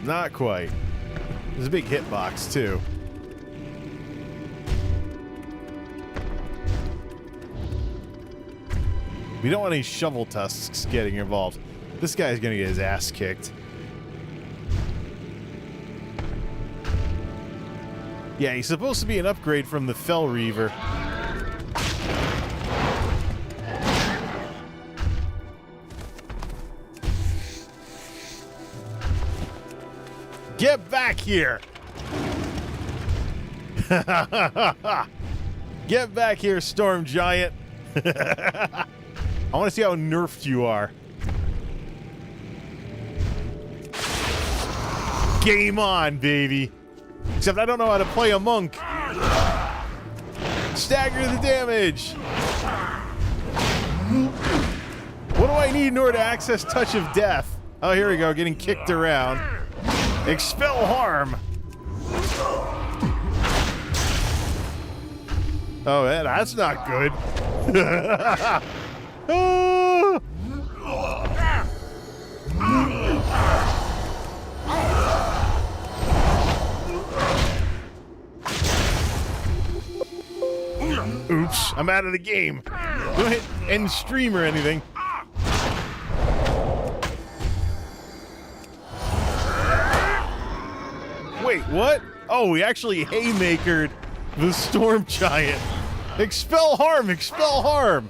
Not quite. There's a big hitbox, too. We don't want any Shovel Tusks getting involved. This guy's gonna get his ass kicked. Yeah, he's supposed to be an upgrade from the Fell Reaver. Get back here! Get back here, Storm Giant! I want to see how nerfed you are. Game on, baby! Except I don't know how to play a monk. Stagger the damage! What do I need in order to access Touch of Death? Oh, here we go, getting kicked around. Expel harm! Oh, that's not good. Oh. Oops, I'm out of the game. Don't hit end stream or anything. Wait, what? Oh, we actually haymakered the Storm Giant. Expel harm! Expel harm!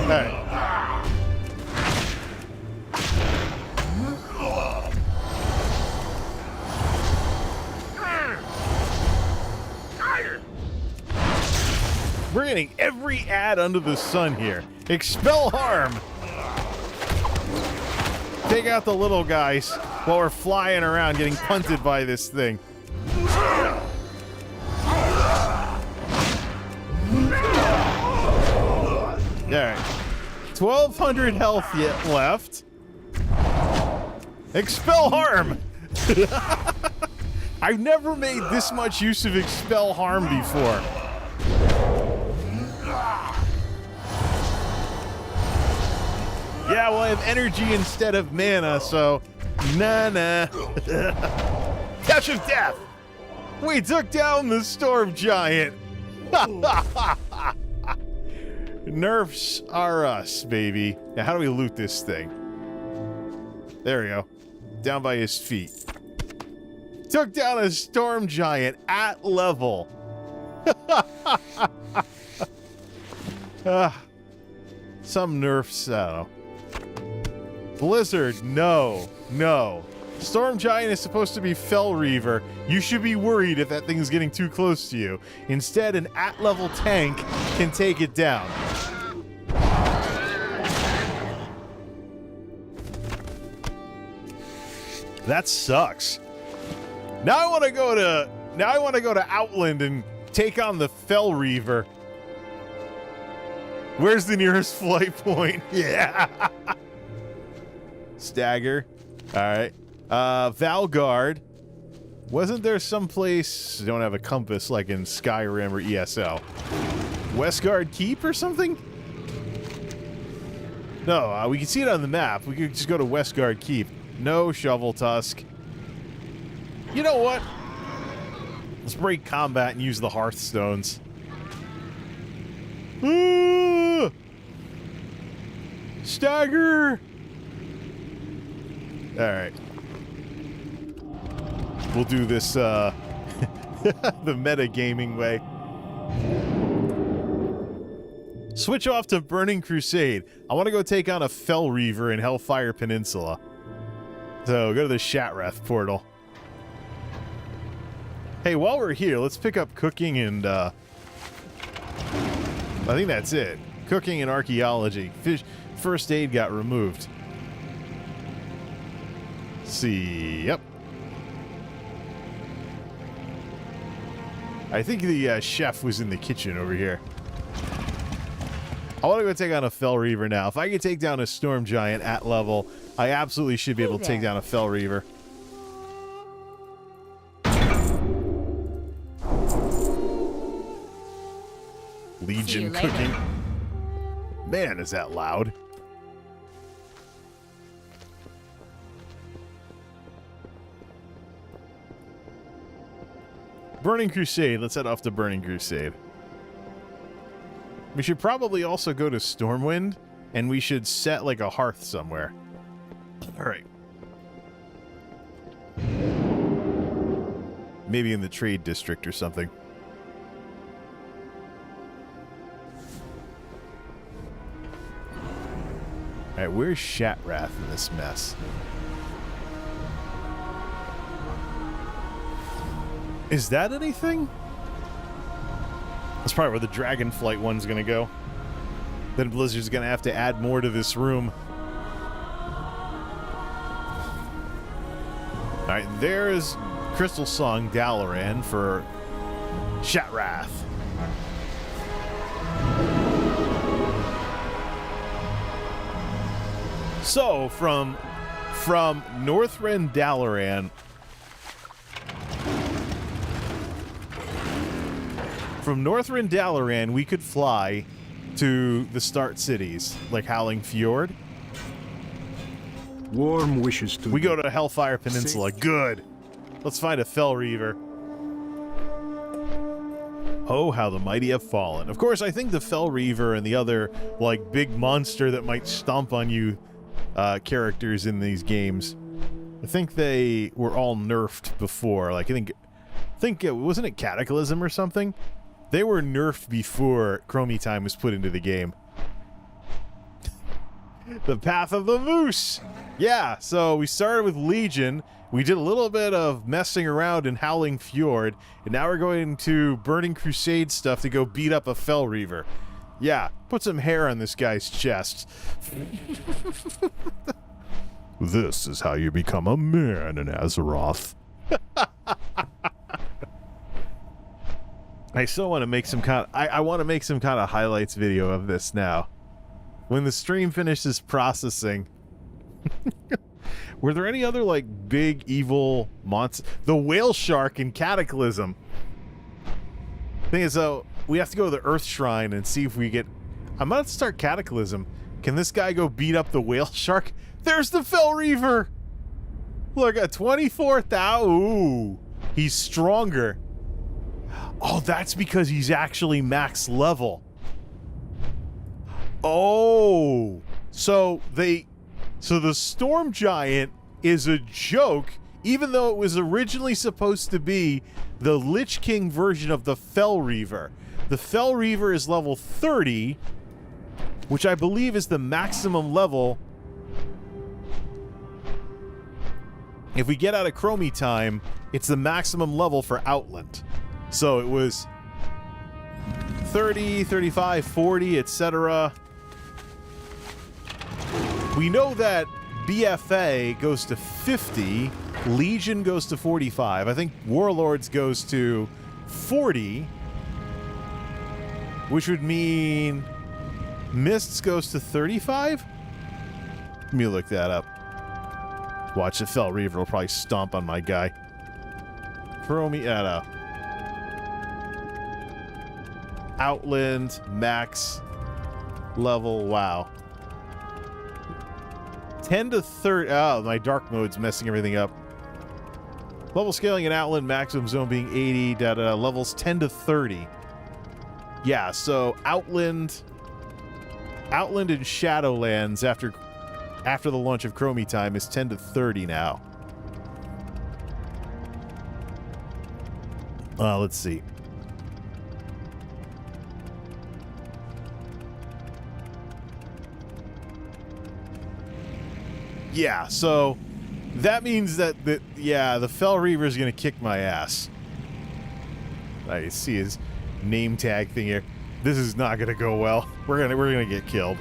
Alright. We're getting every ad under the sun here. Expel harm! Take out the little guys while we're flying around getting punted by this thing. Alright. 1,200 health yet left. Expel harm! I've never made this much use of expel harm before. Yeah, well, I have energy instead of mana, so nah. Touch of death! We took down the Storm Giant! Nerfs are us, baby. Now, how do we loot this thing? There we go. Down by his feet. Took down a Storm Giant at level. Some nerfs, I don't know. Blizzard, no. Storm Giant is supposed to be Fel Reaver. You should be worried if that thing's getting too close to you. Instead, an at-level tank can take it down. That sucks. Now I want to go to Outland and take on the Fel Reaver. Where's the nearest flight point? Yeah. Stagger. All right. Valgard. Wasn't there someplace... Don't have a compass like in Skyrim or ESO. Westguard Keep or something? No, we can see it on the map. We could just go to Westguard Keep. No Shovel Tusk. You know what? Let's break combat and use the Hearthstones. Stagger! Alright. We'll do this, the metagaming way. Switch off to Burning Crusade. I want to go take on a Fel Reaver in Hellfire Peninsula. So, go to the Shatrath portal. Hey, while we're here, let's pick up cooking and, I think that's it. Cooking and archaeology. First aid got removed. Let's see, yep. I think the chef was in the kitchen over here. I want to go take on a Fel Reaver now. If I can take down a Storm Giant at level, I absolutely should be able to take down a Fel Reaver. Legion cooking. Man, is that loud. Burning Crusade. Let's head off to Burning Crusade. We should probably also go to Stormwind, and we should set like a hearth somewhere. All right. Maybe in the trade district or something. All right, where's Shatrath in this mess? Is that anything? That's probably where the Dragonflight one's gonna go. Then Blizzard's gonna have to add more to this room. Alright, there's Crystal Song Dalaran for Shatrath. So, from Northrend Dalaran... From Northrend Dalaran, we could fly to the start cities, like Howling Fjord. Warm wishes to We go to Hellfire Peninsula. Good. Let's find a Fel Reaver. Oh, how the mighty have fallen. Of course, I think the Fel Reaver and the other, like, big monster that might stomp on you characters in these games I think they were all nerfed before. Like, I think it wasn't it Cataclysm or something? They were nerfed before Chromie Time was put into the game. The Path of the Mhoose! Yeah, so we started with Legion. We did a little bit of messing around in Howling Fjord, and now we're going to Burning Crusade stuff to go beat up a Fell Reaver. Yeah, put some hair on this guy's chest. This is how you become a man in Azeroth. I still want to make some kind of, I want to make some kind of highlights video of this now. When the stream finishes processing. Were there any other, like, big evil monsters? The whale shark in Cataclysm. Thing is, though, we have to go to the Earth Shrine and see if we get... I'm about to start Cataclysm. Can this guy go beat up the whale shark? There's the Fell Reaver! Look, at 24,000. Ooh, he's stronger. Oh, that's because he's actually max level. Oh, so the Storm Giant is a joke, even though it was originally supposed to be the Lich King version of the Fell Reaver. The Fell Reaver is level 30, which I believe is the maximum level. If we get out of Chromie Time, it's the maximum level for Outland. So it was 30, 35, 40, etc. We know that BFA goes to 50, Legion goes to 45. I think Warlords goes to 40, which would mean Mists goes to 35? Let me look that up. Watch, the Fell Reaver will probably stomp on my guy. Chromie, Outland, max level, wow. 10 to 30, oh, my dark mode's messing everything up. Level scaling in Outland, maximum zone being 80, levels 10 to 30. Yeah, so Outland and Shadowlands after the launch of Chromie Time is 10 to 30 now. Let's see. Yeah, so that means that the Fell Reaver is going to kick my ass. I see his name tag thing here. This is not going to go well. We're gonna get killed.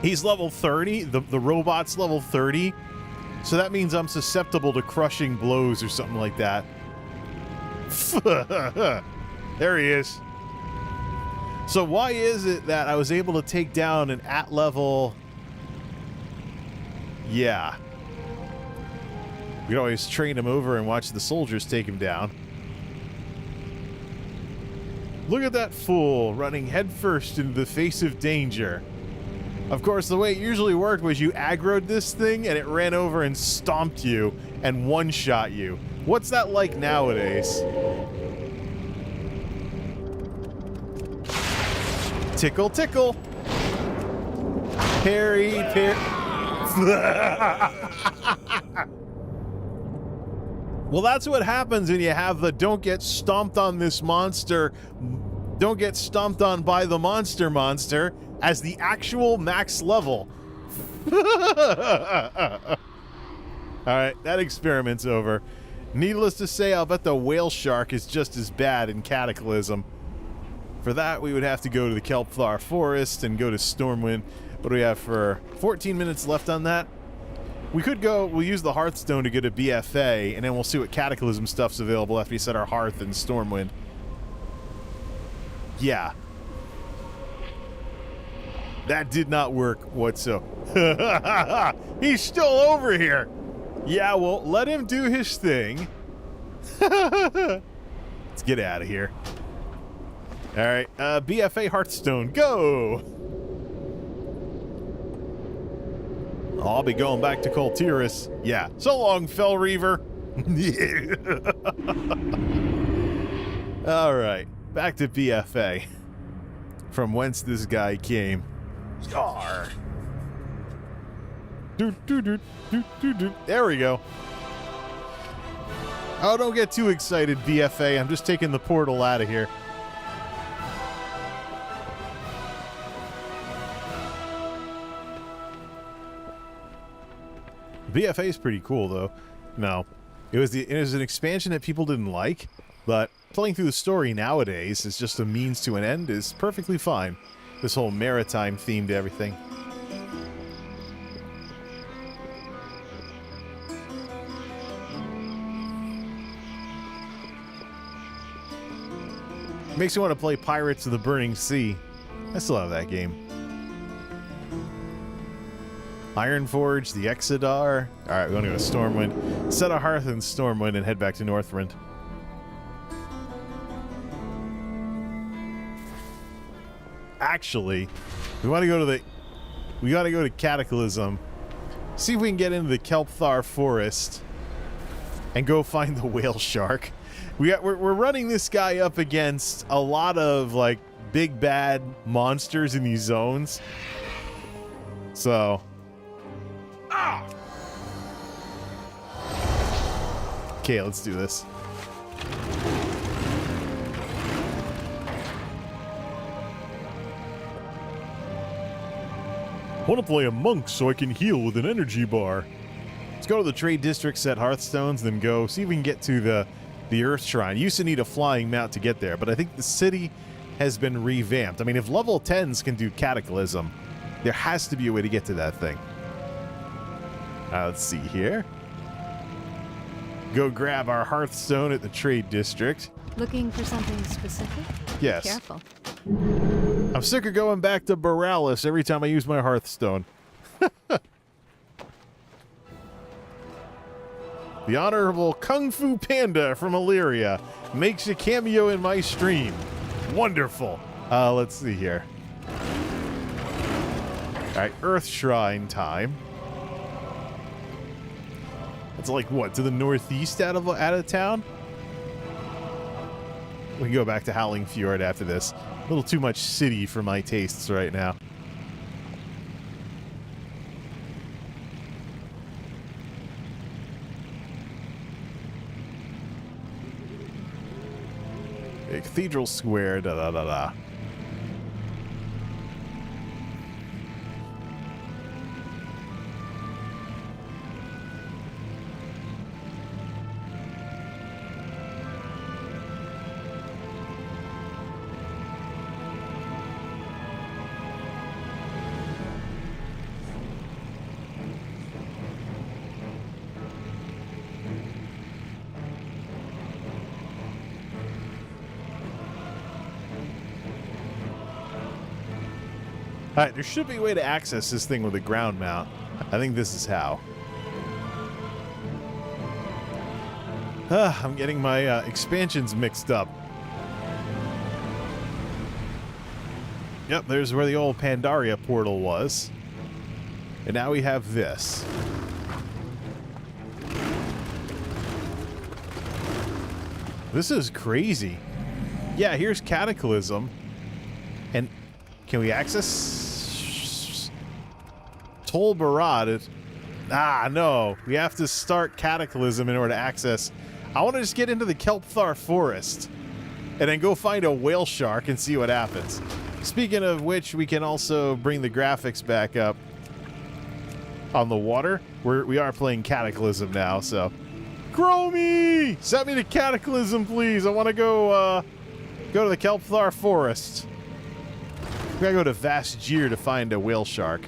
He's level 30. The robot's level 30. So that means I'm susceptible to crushing blows or something like that. There he is. So why is it that I was able to take down an at-level... Yeah. We could always train him over and watch the soldiers take him down. Look at that fool running headfirst into the face of danger. Of course, the way it usually worked was you aggroed this thing and it ran over and stomped you and one-shot you. What's that like nowadays? Tickle, tickle. Parry, parry. Well, that's what happens when you have the don't get stomped on this monster, don't get stomped on by the monster as the actual max level. Alright, that experiment's over. Needless to say, I'll bet the whale shark is just as bad in Cataclysm. For that, we would have to go to the Kelpthar Forest and go to Stormwind. What do we have for 14 minutes left on that? We could go, we'll use the Hearthstone to get a BFA, and then we'll see what Cataclysm stuff's available after we set our Hearth in Stormwind. Yeah. That did not work whatsoever. He's still over here. Yeah, well, let him do his thing. Let's get out of here. All right, BFA Hearthstone, go! I'll be going back to Kul Tirans. Yeah, so long, Fell Reaver. All right, back to BFA. From whence this guy came. Yarr. There we go. Oh, don't get too excited, BFA. I'm just taking the portal out of here. BFA is pretty cool, though. No, it was an expansion that people didn't like, but playing through the story nowadays is just a means to an end is perfectly fine. This whole maritime theme to everything. Makes you want to play Pirates of the Burning Sea. I still have that game. Ironforge, the Exodar. Alright, we want to go to Stormwind. Set a hearth in Stormwind and head back to Northrend. Actually, we want to go to Cataclysm. See if we can get into the Kelpthar Forest and go find the whale shark. We're running this guy up against a lot of like big bad monsters in these zones. So okay, let's do this. I want to play a monk so I can heal with an energy bar. Let's go to the trade district, set Hearthstones, then go see if we can get to the Earth Shrine. You used to need a flying mount to get there, but I think the city has been revamped. I mean, if level 10s can do Cataclysm, there has to be a way to get to that thing. Let's see here. Go grab our Hearthstone at the trade district. Looking for something specific? Yes. Be careful. I'm sick of going back to Borealis every time I use my Hearthstone. The Honorable Kung Fu Panda from Illyria makes a cameo in my stream. Wonderful. Let's see here. Alright, Earth Shrine time. It's like, what, to the northeast out of town? We can go back to Howling Fjord after this. A little too much city for my tastes right now. Cathedral Square, da-da-da-da. Alright, there should be a way to access this thing with a ground mount. I think this is how. I'm getting my expansions mixed up. Yep, there's where the old Pandaria portal was. And now we have this. This is crazy. Yeah, here's Cataclysm. And can we access Tol Barad? No. We have to start Cataclysm in order to access. I want to just get into the Kelpthar Forest and then go find a whale shark and see what happens. Speaking of which, we can also bring the graphics back up on the water. We are playing Cataclysm now, so. Chromie! Send me to Cataclysm, please. I want to go to the Kelpthar Forest. We gotta go to Vastgir to find a whale shark.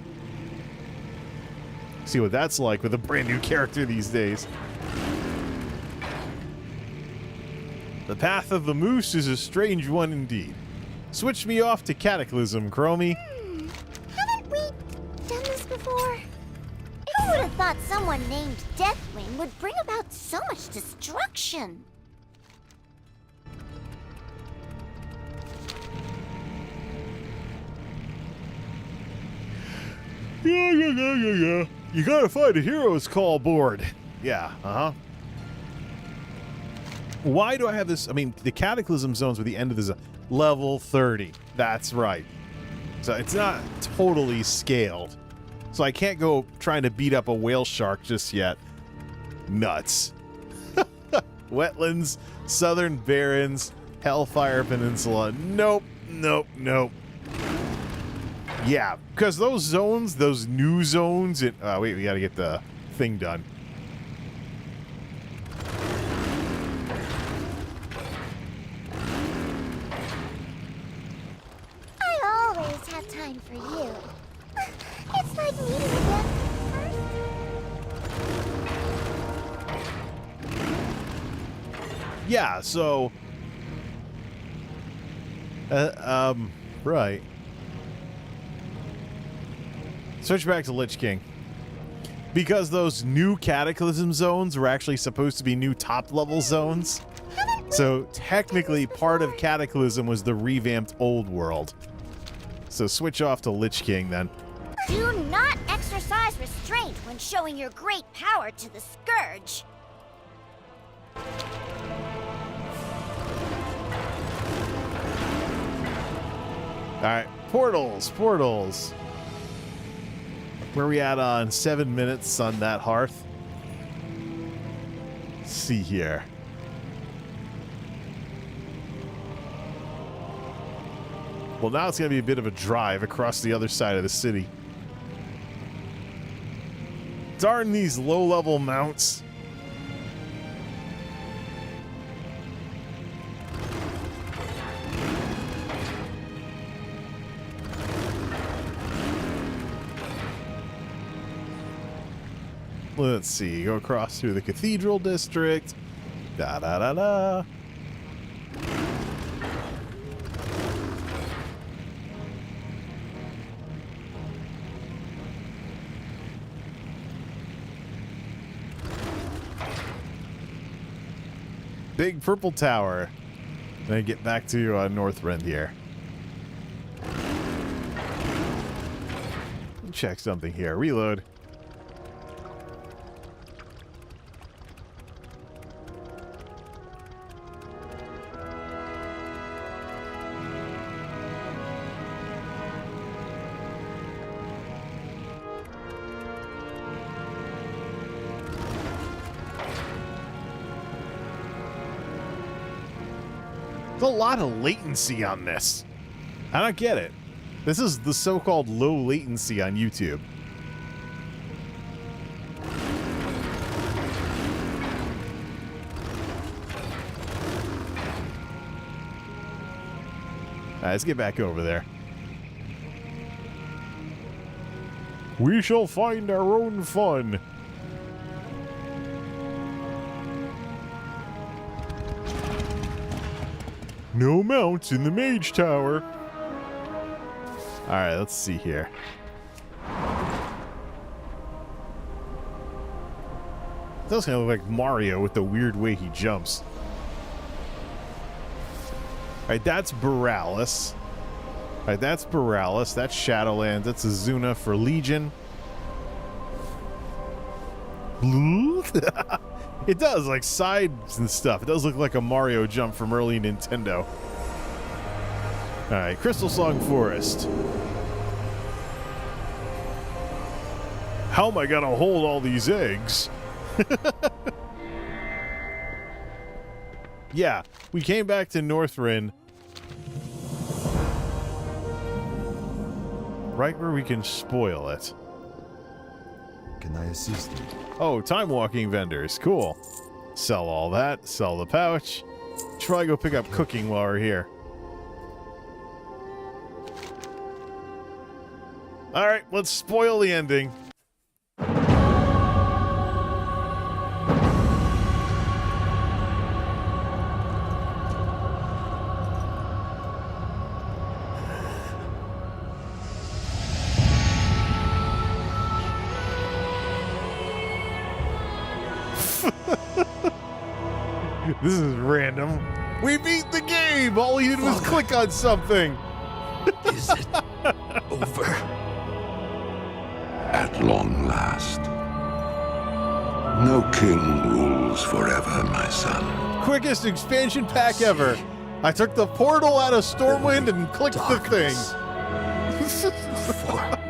See what that's like with a brand new character these days. The Path of the Mhoose is a strange one indeed. Switch me off to Cataclysm, Chromie. Haven't we done this before? Who would have thought someone named Deathwing would bring about so much destruction? Yeah. You gotta find a hero's call board. Yeah, Why do I have this? I mean, the Cataclysm zones were the end of this level 30. That's right. So it's not totally scaled. So I can't go trying to beat up a whale shark just yet. Nuts. Wetlands, Southern Barrens, Hellfire Peninsula. Nope, nope, nope. Yeah, because those zones, those new zones... wait, we gotta get the thing done. I always have time for you. It's like meeting again first. Yeah, so... right. Switch back to Lich King. Because those new Cataclysm zones were actually supposed to be new top-level zones. So technically, part of Cataclysm was the revamped Old World. So switch off to Lich King then. Do not exercise restraint when showing your great power to the Scourge. Alright, portals, portals. Where are we at on 7 minutes on that hearth? Let's see here. Well, now it's going to be a bit of a drive across the other side of the city. Darn these low-level mounts. Let's see. Go across through the Cathedral District. Da-da-da-da. Big purple tower. Then get back to Northrend here. Check something here. Reload. A lot of latency on this. I don't get it. This is the so-called low latency on YouTube. All right, let's get back over there. We shall find our own fun. No mounts in the Mage Tower. Alright, let's see here. It does kind of look like Mario with the weird way he jumps. Alright, that's Borealis. Alright, that's Borealis. That's Shadowlands. That's Azuna for Legion. It does, like sides and stuff. It does look like a Mario jump from early Nintendo. Alright, Crystal Song Forest. How am I gonna hold all these eggs? Yeah, we came back to Northrend. Right where we can spoil it. Can I assist you? Oh, time walking vendors. Cool. Sell all that. Sell the pouch. Should probably go pick up cooking while we're here. Alright, let's spoil the ending. This is random. We beat the game! All he did was click on something! Is it over? At long last. No king rules forever, my son. Quickest expansion pack ever. I took the portal out of Stormwind and clicked the thing. For me.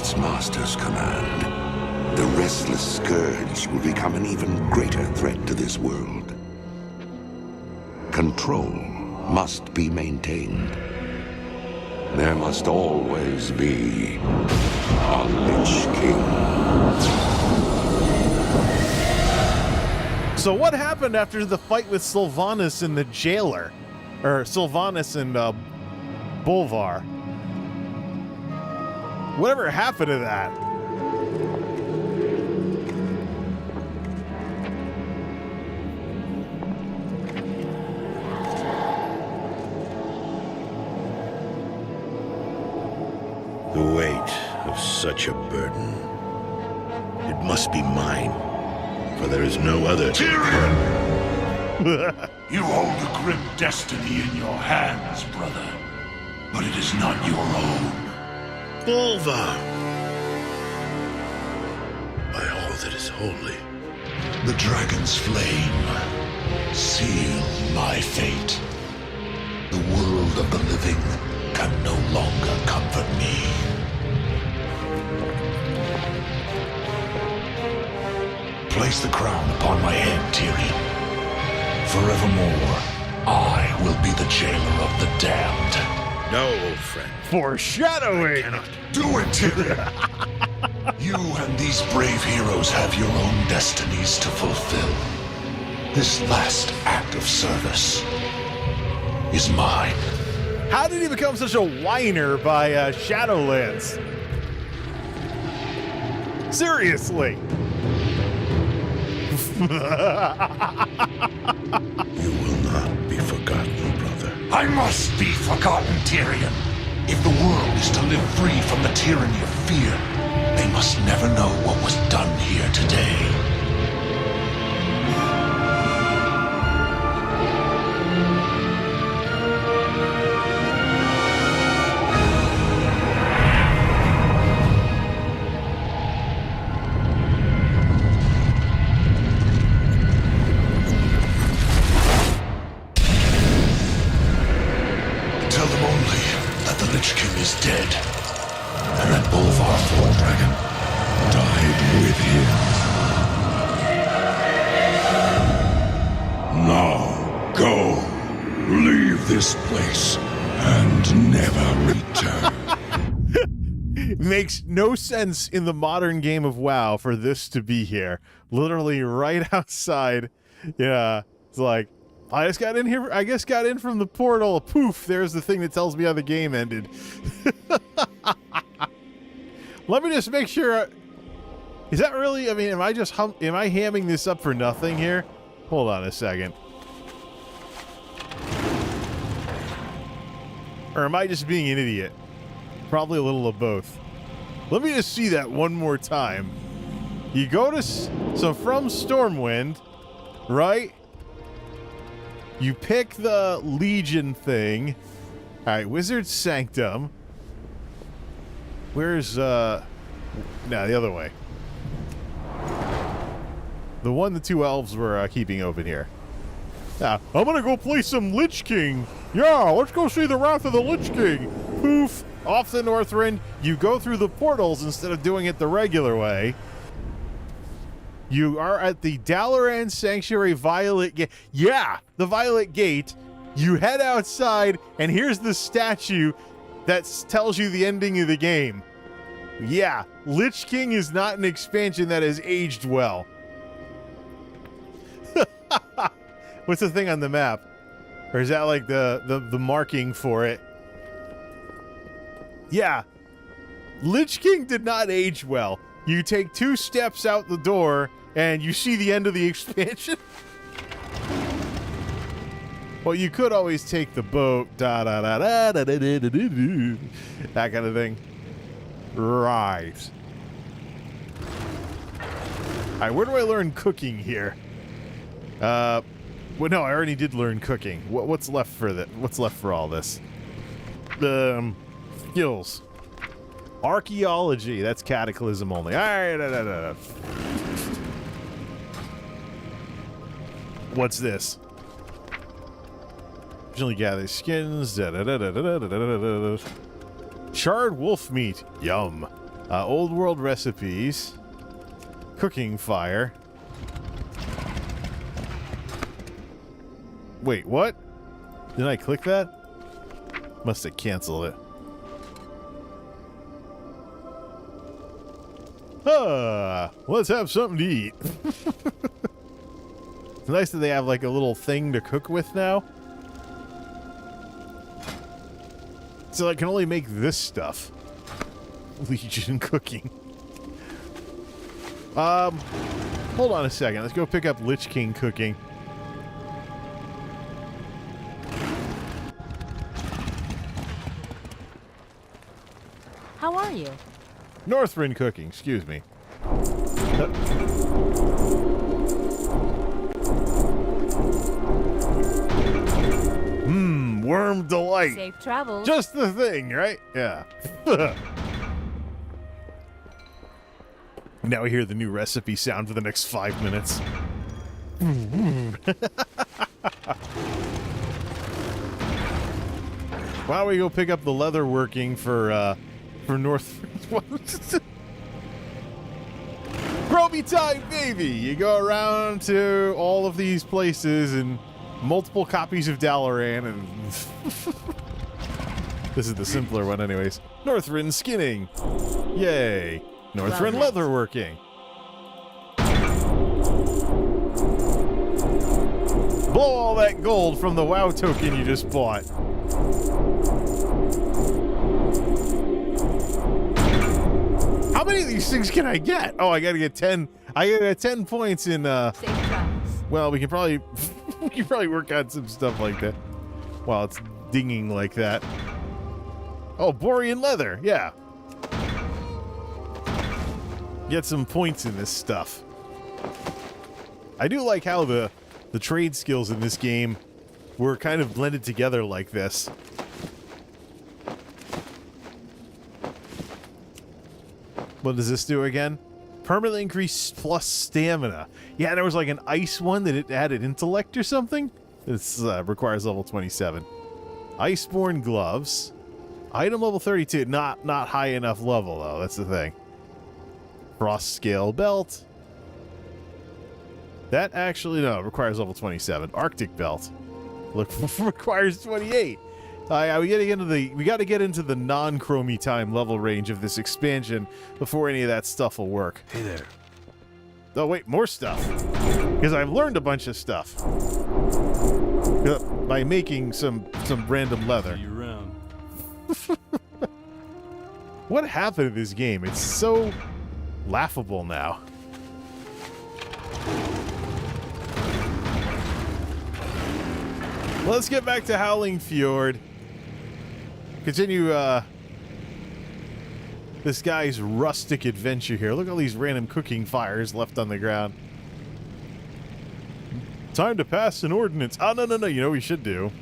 its master's command, the restless scourge will become an even greater threat to this world. Control must be maintained. There must always be a Lich King. So what happened after the fight with Sylvanas and the jailer? Or Sylvanas and Bolvar? Whatever happened to that? The weight of such a burden. It must be mine, for there is no other. Tyrion! You hold a grim destiny in your hands, brother. But it is not your own. Bolvar! By all that is holy. The dragon's flame. Seal my fate. The world of the living can no longer comfort me. Place the crown upon my head, Tyrion. Forevermore, I will be the jailer of the damned. No, old friend. Foreshadowing! Do it, Tyrion! You and these brave heroes have your own destinies to fulfill. This last act of service is mine. How did he become such a whiner by Shadowlands? Seriously. You will not be forgotten, brother. I must be forgotten, Tyrion. If the world is to live free from the tyranny of fear, they must never know what was done here today. Tell them only that the Lich King is dead, and that Bolvar Dragon died with him. Now, go. Leave this place and never return. Makes no sense in the modern game of WoW for this to be here. Literally right outside. Yeah. It's like, I just got in here. I guess got in from the portal. Poof, there's the thing that tells me how the game ended. Let me just make sure. Is that really? I mean, am I just am I hamming this up for nothing here? Hold on a second. Or am I just being an idiot? Probably a little of both. Let me just see that one more time. You go to so from Stormwind, right? You pick the Legion thing. All right, Wizard's Sanctum. Where's no, the other way. The one the two elves were keeping open here. I'm gonna go play some Lich King. Yeah, let's go see the Wrath of the Lich King. Poof, off the Northrend. You go through the portals instead of doing it the regular way. You are at the Dalaran Sanctuary Violet Gate. Yeah, the Violet Gate. You head outside, and here's the statue that tells you the ending of the game. Yeah, Lich King is not an expansion that has aged well. What's the thing on the map? Or is that like the marking for it? Yeah. Lich King did not age well. You take 2 steps out the door, and you see the end of the expansion. Well, you could always take the boat, that kind of thing. Right. All right, where do I learn cooking here? Well, no, I already did learn cooking. What's left for that? What's left for all this? Skills. Archaeology. That's Cataclysm only. All right. What's this? Originally gather skins. Charred wolf meat. Yum. Old world recipes. Cooking fire. Wait, what? Didn't I click that? Must have canceled it. Let's have something to eat. It's nice that they have like a little thing to cook with now. So I can only make this stuff. Legion cooking. Hold on a second. Let's go pick up Lich King cooking. How are you? Northrend cooking, excuse me. Worm delight. Safe travels. Just the thing, right? Yeah. Now we hear the new recipe sound for the next 5 minutes. Why don't we go pick up the leather working for North? Groby time, baby! You go around to all of these places and multiple copies of Dalaran, and this is the simpler one, anyways. Northrend skinning, yay! Northrend leatherworking. Blow all that gold from the WoW token you just bought. How many of these things can I get? Oh, I gotta get 10. I gotta get 10 points in. Safe travels. Well, we can probably work on some stuff like that while it's dinging like that. Oh, Borean leather, yeah. Get some points in this stuff. I do like how the trade skills in this game were kind of blended together like this. What does this do again? Permanently increase plus stamina. Yeah, there was like an ice one that it added intellect or something. This requires level 27. Iceborne gloves. Item level 32. Not high enough level though. That's the thing. Frost scale belt. That actually no requires level 27. Arctic belt. Look, requires 28. We got to get into the non-chromie time level range of this expansion before any of that stuff will work. Hey there. Oh wait, more stuff. Because I've learned a bunch of stuff by making some random leather. You around? What happened to this game? It's so laughable now. Let's get back to Howling Fjord. Continue this guy's rustic adventure here. Look at all these random cooking fires left on the ground. Time to pass an ordinance. Oh, no. You know what we should do?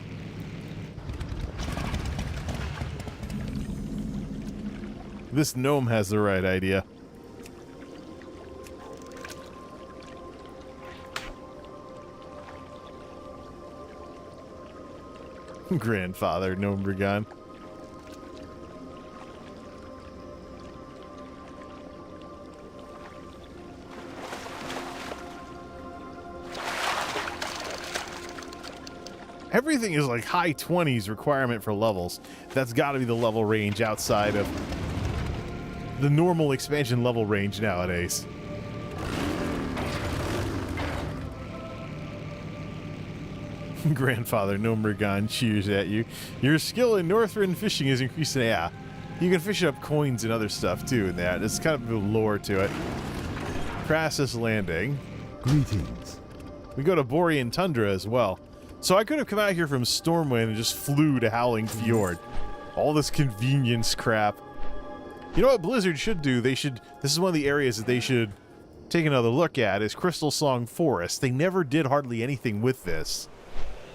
This gnome has the right idea. Grandfather, Gnome Brigand. Everything is like high 20s requirement for levels. That's got to be the level range outside of the normal expansion level range nowadays. Grandfather Gnome Brigand cheers at you. Your skill in Northrend fishing is increasing. Yeah, you can fish up coins and other stuff too in that. It's kind of a lore to it. Crassus Landing. Greetings. We go to Borean Tundra as well. So I could have come out here from Stormwind and just flew to Howling Fjord. All this convenience crap. You know what Blizzard should do? This is one of the areas that they should take another look at, is Crystal Song Forest. They never did hardly anything with this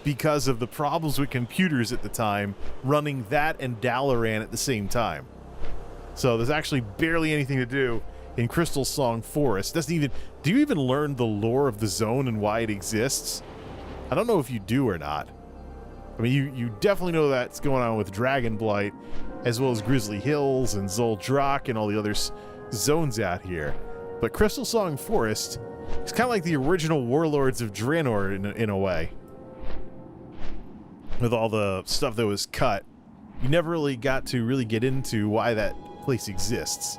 because of the problems with computers at the time running that and Dalaran at the same time. So there's actually barely anything to do in Crystal Song Forest. Do you even learn the lore of the zone and why it exists? I don't know if you do or not. I mean, you definitely know that's going on with Dragonblight, as well as Grizzly Hills and Zoldrak and all the other zones out here. But Crystal Song Forest is kind of like the original Warlords of Draenor in a way. With all the stuff that was cut, you never really got to really get into why that place exists.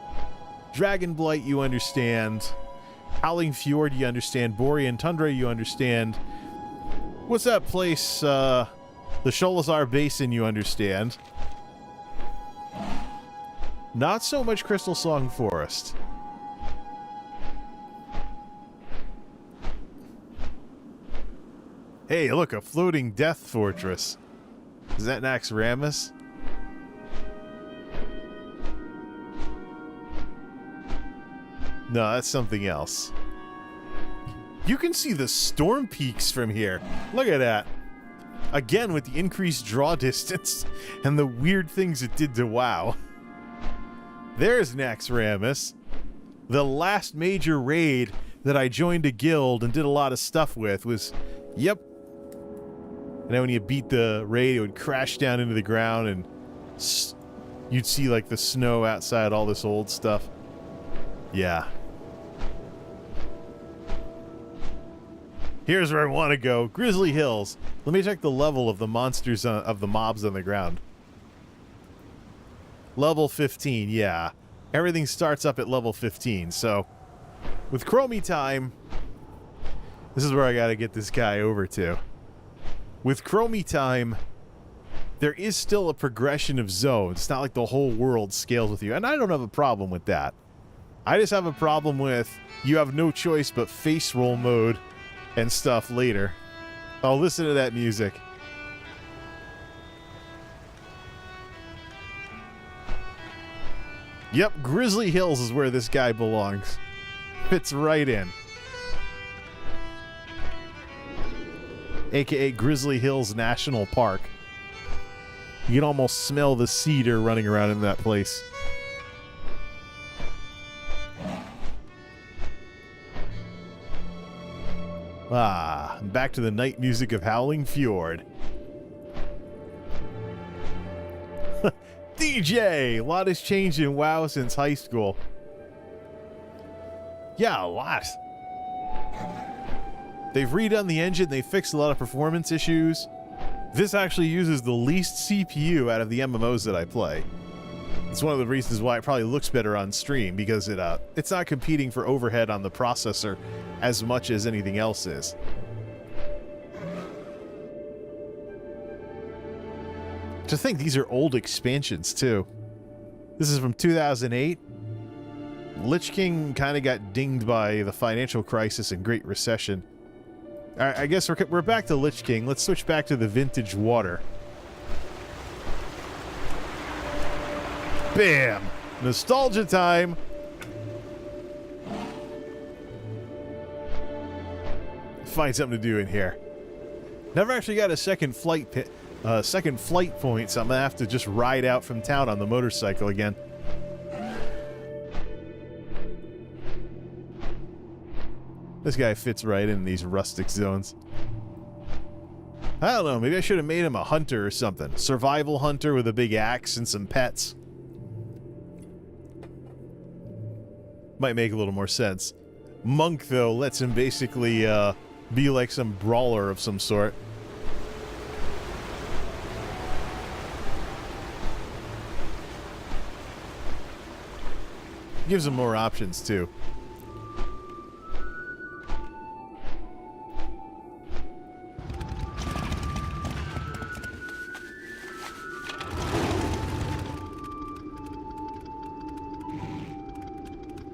Dragonblight, you understand. Howling Fjord, you understand. Borean Tundra, you understand. What's that place? The Sholazar Basin, you understand. Not so much Crystal Song Forest. Hey, look, a floating death fortress. Is that Naxxramas? No, that's something else. You can see the storm peaks from here. Look at that. Again, with the increased draw distance and the weird things it did to WoW. There's Naxxramas. The last major raid that I joined a guild and did a lot of stuff with was, yep. And then when you beat the raid, it would crash down into the ground and you'd see like the snow outside, all this old stuff. Yeah. Here's where I want to go. Grizzly Hills. Let me check the level of the monsters, of the mobs on the ground. Level 15, yeah. Everything starts up at level 15, so with Chromie time, this is where I gotta get this guy over to. With Chromie time, there is still a progression of zones. It's not like the whole world scales with you, and I don't have a problem with that. I just have a problem with you have no choice but face roll mode and stuff later. Oh, listen to that music. Yep, Grizzly Hills is where this guy belongs. Fits right in. AKA Grizzly Hills National Park. You can almost smell the cedar running around in that place. Ah, back to the night music of Howling Fjord. DJ! A lot has changed in WoW since high school. Yeah, a lot. They've redone the engine, they fixed a lot of performance issues. This actually uses the least CPU out of the MMOs that I play. It's one of the reasons why it probably looks better on stream, because it's not competing for overhead on the processor as much as anything else is. To think these are old expansions, too. This is from 2008. Lich King kind of got dinged by the financial crisis and Great Recession. I guess we're back to Lich King. Let's switch back to the vintage water. Bam! Nostalgia time! Find something to do in here. Never actually got a second flight point, so I'm gonna have to just ride out from town on the motorcycle again. This guy fits right in these rustic zones. I don't know, maybe I should have made him a hunter or something. Survival hunter with a big axe and some pets. Might make a little more sense. Monk, though, lets him basically be like some brawler of some sort. Gives him more options, too.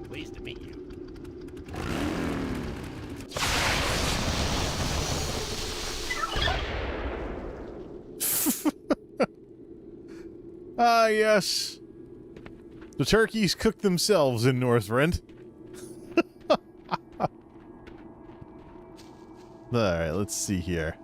Pleased to meet you. Ah, yes. The turkeys cook themselves in Northrend. Alright, let's see here.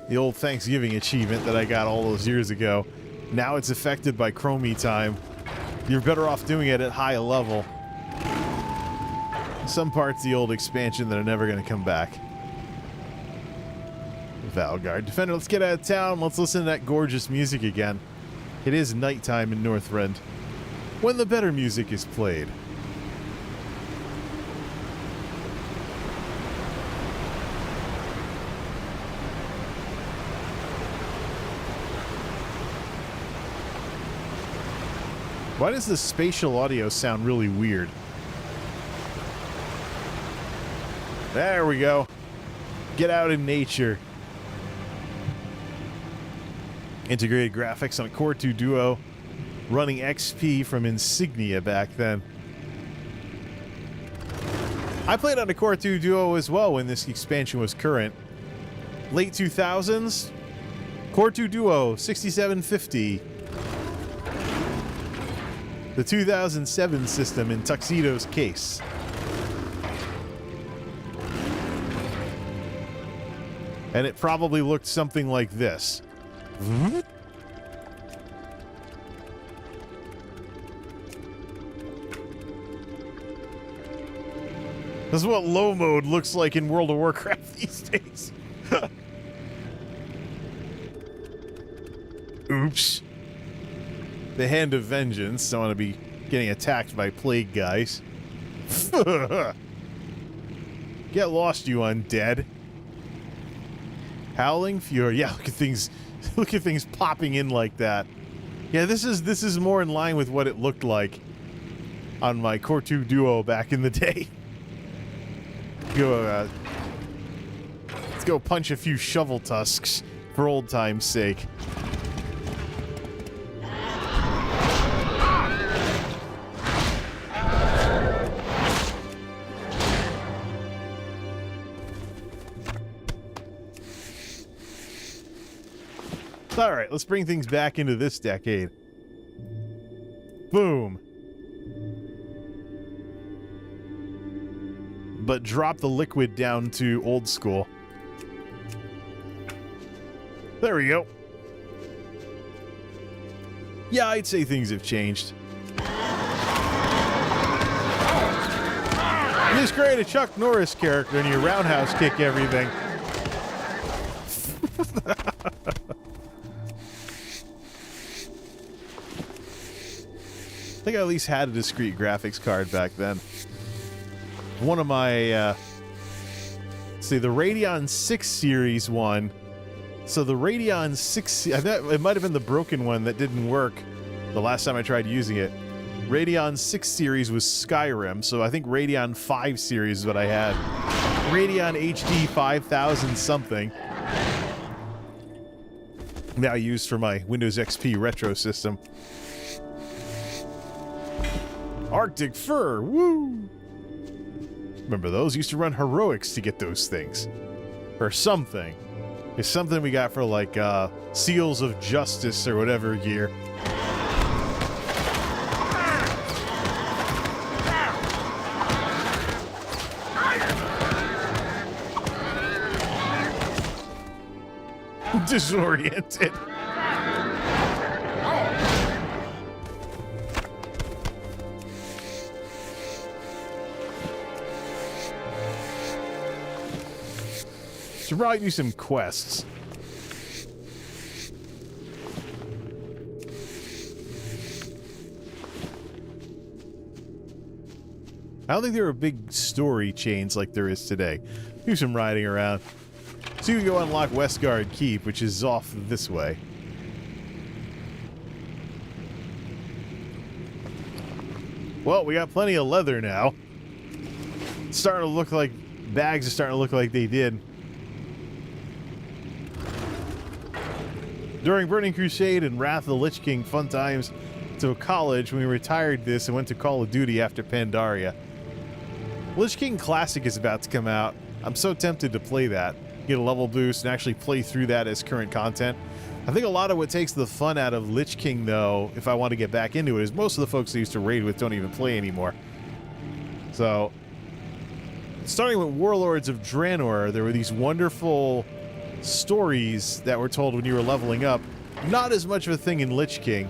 The old Thanksgiving achievement that I got all those years ago. Now it's affected by chromie time. You're better off doing it at high level. Some parts of the old expansion that are never going to come back. Valguard Defender, let's get out of town. Let's listen to that gorgeous music again. It is nighttime in Northrend, when the better music is played. Why does the spatial audio sound really weird? There we go. Get out in nature. Integrated graphics on a Core 2 Duo, running XP from Insignia back then. I played on a Core 2 Duo as well when this expansion was current. Late 2000s, Core 2 Duo 6750. The 2007 system in Tuxedo's case. And it probably looked something like this. This is what low mode looks like in World of Warcraft these days. Oops. The Hand of Vengeance. Don't want to be getting attacked by plague guys. Get lost, you undead. Howling Fury. Yeah, look at things. Look at things popping in like that. Yeah, this is more in line with what it looked like on my Core 2 Duo back in the day. Let's go punch a few shovel tusks for old time's sake. All right, let's bring things back into this decade. Boom. But drop the liquid down to old school. There we go. Yeah, I'd say things have changed. You just create a Chuck Norris character and you roundhouse kick everything. I think I at least had a discrete graphics card back then. One of my, let's see, the Radeon 6 series one. So the Radeon 6, I bet it might have been the broken one that didn't work the last time I tried using it. Radeon 6 series was Skyrim, so I think Radeon 5 series is what I had. Radeon HD 5000 something. Now used for my Windows XP retro system. Arctic Fur, woo! Remember those? Used to run heroics to get those things. Or something. It's something we got for like Seals of Justice or whatever gear. Disoriented. Should probably do some quests. I don't think there are big story chains like there is today. Do some riding around. So you can go unlock Westguard Keep, which is off this way. Well, we got plenty of leather now. It's starting to look like bags are starting to look like they did. During Burning Crusade and Wrath of the Lich King fun times to college when we retired this and went to Call of Duty after Pandaria. Lich King Classic is about to come out. I'm so tempted to play that. Get a level boost and actually play through that as current content. I think a lot of what takes the fun out of Lich King, though, if I want to get back into it, is most of the folks I used to raid with don't even play anymore. So, starting with Warlords of Draenor, there were these wonderful stories that were told when you were leveling up Not as much of a thing in Lich King,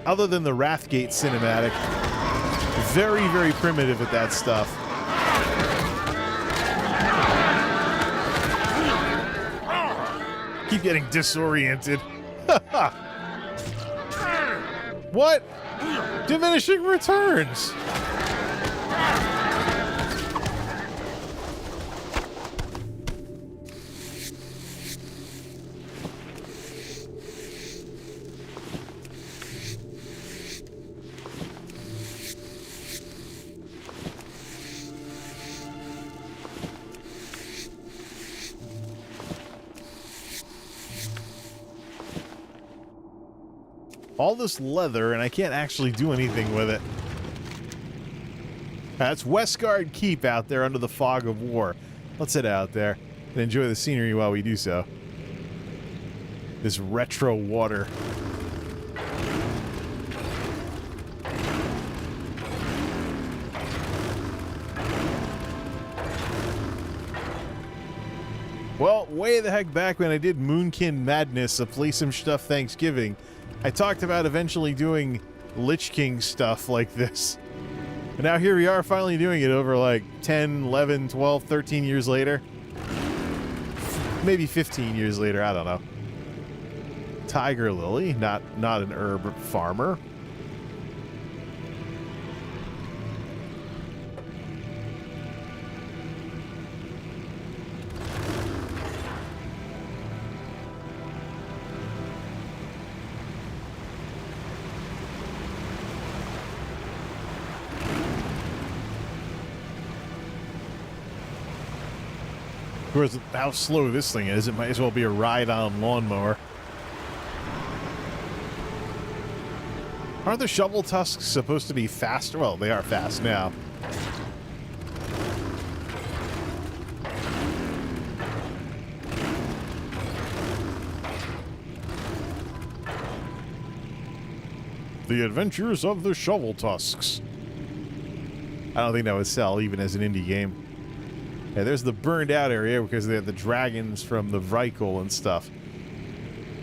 other than the Wrathgate cinematic. Very, very primitive at that stuff. Keep getting disoriented. What? Diminishing returns. All this leather, and I can't actually do anything with it. That's Westguard Keep out there under the fog of war. Let's head out there and enjoy the scenery while we do so. This retro water. Well, way the heck back when I did Moonkin Madness, a Play Some Stuff Thanksgiving, I talked about eventually doing Lich King stuff like this. And now here we are finally doing it over like 10, 11, 12, 13 years later. Maybe 15 years later, I don't know. Tiger Lily, not an herb farmer. Of course, how slow this thing is, it might as well be a ride-on lawnmower. Aren't the shovel tusks supposed to be faster? Well, they are fast now. The Adventures of the Shovel Tusks. I don't think that would sell even as an indie game. Yeah, there's the burned out area because they had the dragons from the Vrykul and stuff.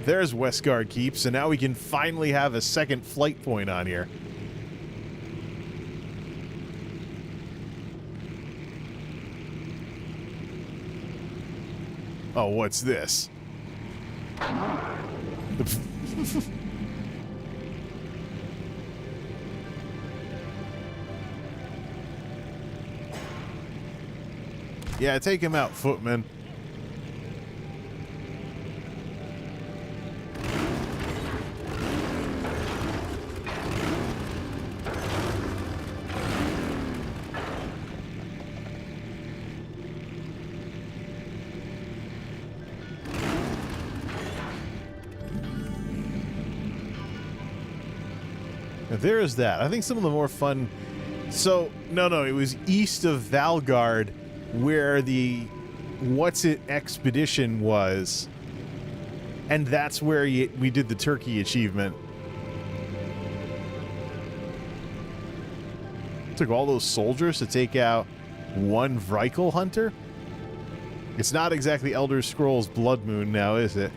There's Westguard Keep, so now we can finally have a second flight point on here. Oh, what's this? Yeah, take him out, footman. Now, there is that. I think some of the more fun... So, no, it was east of Valgard, where the What's-It expedition was, and that's where we did the turkey achievement. Took all those soldiers to take out one Vrykul hunter? It's not exactly Elder Scrolls Blood Moon now, is it?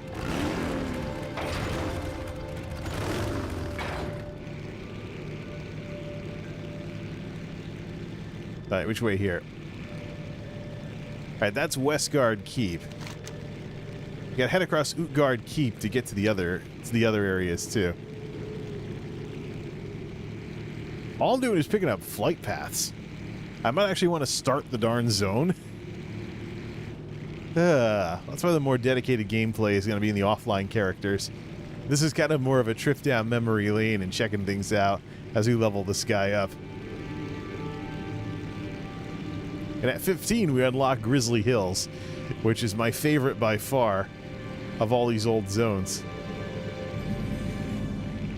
Alright, which way here? Alright, that's Westguard Keep. You gotta head across Utgard Keep to get to the other areas too. All I'm doing is picking up flight paths. I might actually want to start the darn zone. That's why the more dedicated gameplay is going to be in the offline characters. This is kind of more of a trip down memory lane and checking things out as we level this guy up. And at 15, we unlock Grizzly Hills, which is my favorite by far of all these old zones.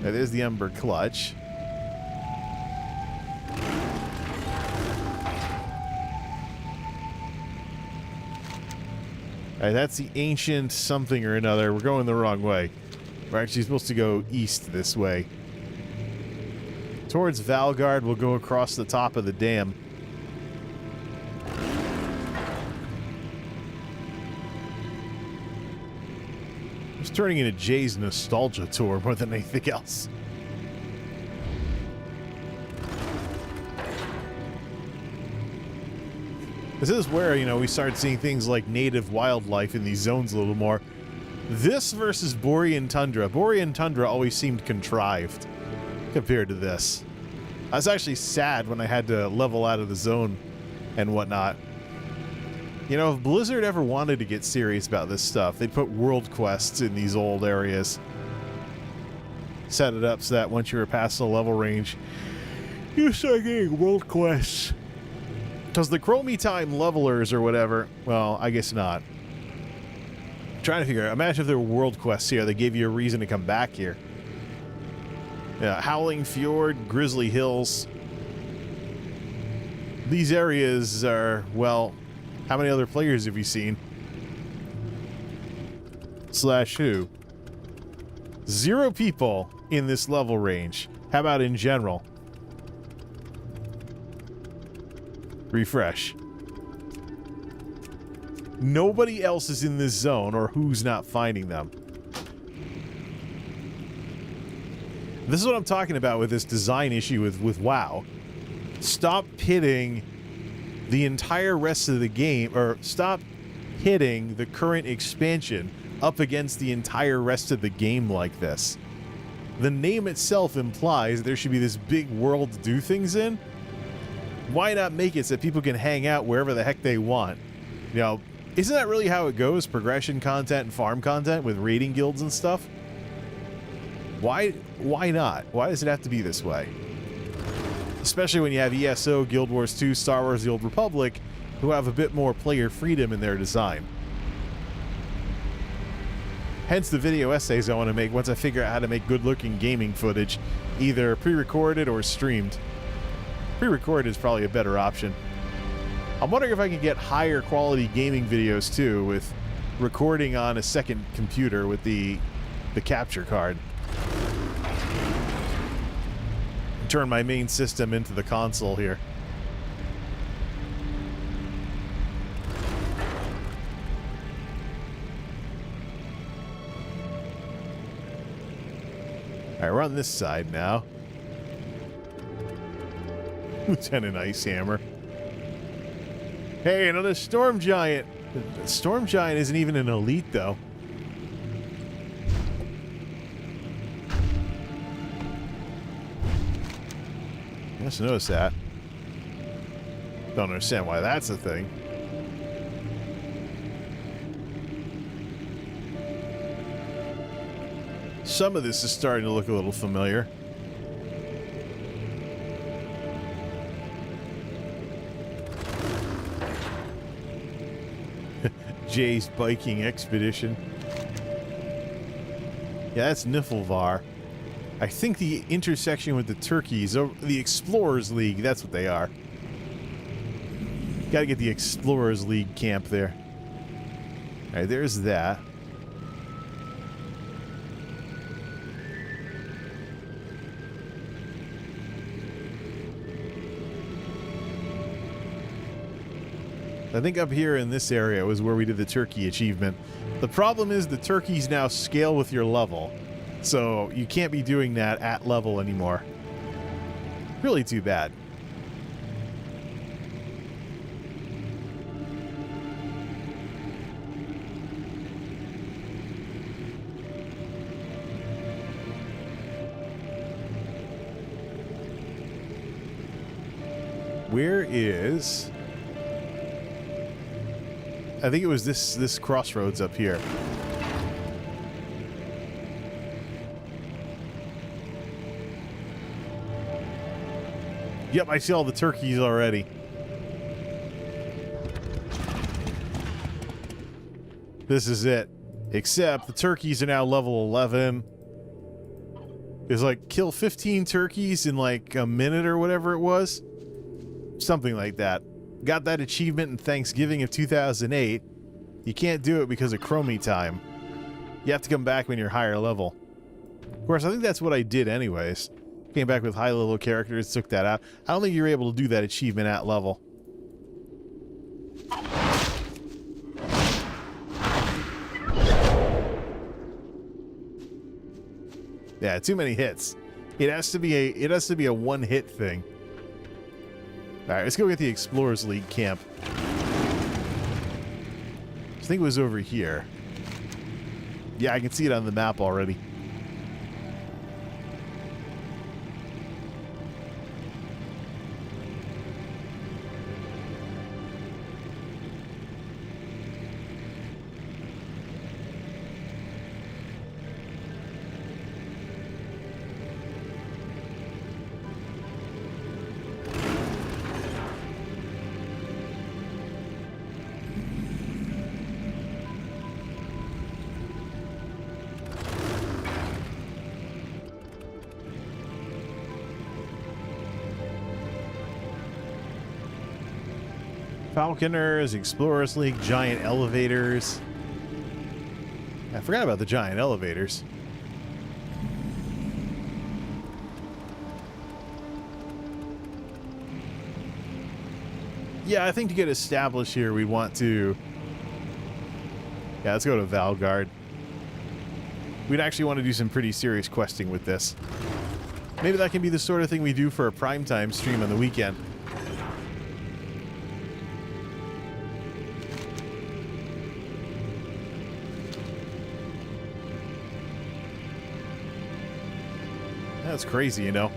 Now, there's the Ember Clutch. Alright, that's the ancient something or another. We're going the wrong way. We're actually supposed to go east this way. Towards Valgard, we'll go across the top of the dam. It's turning into Jay's nostalgia tour more than anything else. This is where, you know, we start seeing things like native wildlife in these zones a little more. This versus Borean Tundra. Borean Tundra always seemed contrived compared to this. I was actually sad when I had to level out of the zone and whatnot. You know, if Blizzard ever wanted to get serious about this stuff, they'd put world quests in these old areas. Set it up so that once you were past the level range, you start getting world quests. Because the Chromie Time levelers or whatever, well, I guess not. I'm trying to figure out, imagine if there were world quests here, they gave you a reason to come back here. Yeah, Howling Fjord, Grizzly Hills. These areas are, well, how many other players have you seen? Slash who? 0 people in this level range. How about in general? Refresh. Nobody else is in this zone, or who's not finding them. This is what I'm talking about with this design issue with WoW. Stop pitting the entire rest of the game, or stop hitting the current expansion up against the entire rest of the game like this. The name itself implies there should be this big world to do things in. Why not make it so that people can hang out wherever the heck they want? You know, isn't that really how it goes? Progression content and farm content with raiding guilds and stuff? Why not? Why does it have to be this way? Especially when you have ESO, Guild Wars 2, Star Wars The Old Republic, who have a bit more player freedom in their design. Hence the video essays I want to make once I figure out how to make good-looking gaming footage, either pre-recorded or streamed. Pre-recorded is probably a better option. I'm wondering if I can get higher quality gaming videos too, with recording on a second computer with the capture card. Turn my main system into the console here. Alright, we're on this side now. Lieutenant Icehammer. Hey, another Storm Giant. The Storm Giant isn't even an elite, though. I just noticed that. Don't understand why that's a thing. Some of this is starting to look a little familiar. Jay's biking expedition. Yeah, that's Niflvar. I think the intersection with the turkeys, or the Explorers League, that's what they are. Gotta get the Explorers League camp there. Alright, there's that. I think up here in this area was where we did the turkey achievement. The problem is the turkeys now scale with your level, so you can't be doing that at level anymore. Really too bad. Where is... I think it was this crossroads up here. Yep, I see all the turkeys already. This is it. Except the turkeys are now level 11. It's like kill 15 turkeys in like a minute or whatever it was. Something like that. Got that achievement in Thanksgiving of 2008. You can't do it because of Chromie Time. You have to come back when you're higher level. Of course, I think that's what I did anyways. Came back with high level characters, took that out. I don't think you're able to do that achievement at level. Yeah, too many hits. It has to be a one-hit thing. All right, let's go get the Explorers League camp. I think it was over here. Yeah, I can see it on the map already. Falconers, Explorers League, giant elevators. I forgot about the giant elevators. Yeah, I think to get established here, we want to... Yeah, let's go to Valgard. We'd actually want to do some pretty serious questing with this. Maybe that can be the sort of thing we do for a primetime stream on the weekend. That's crazy, you know.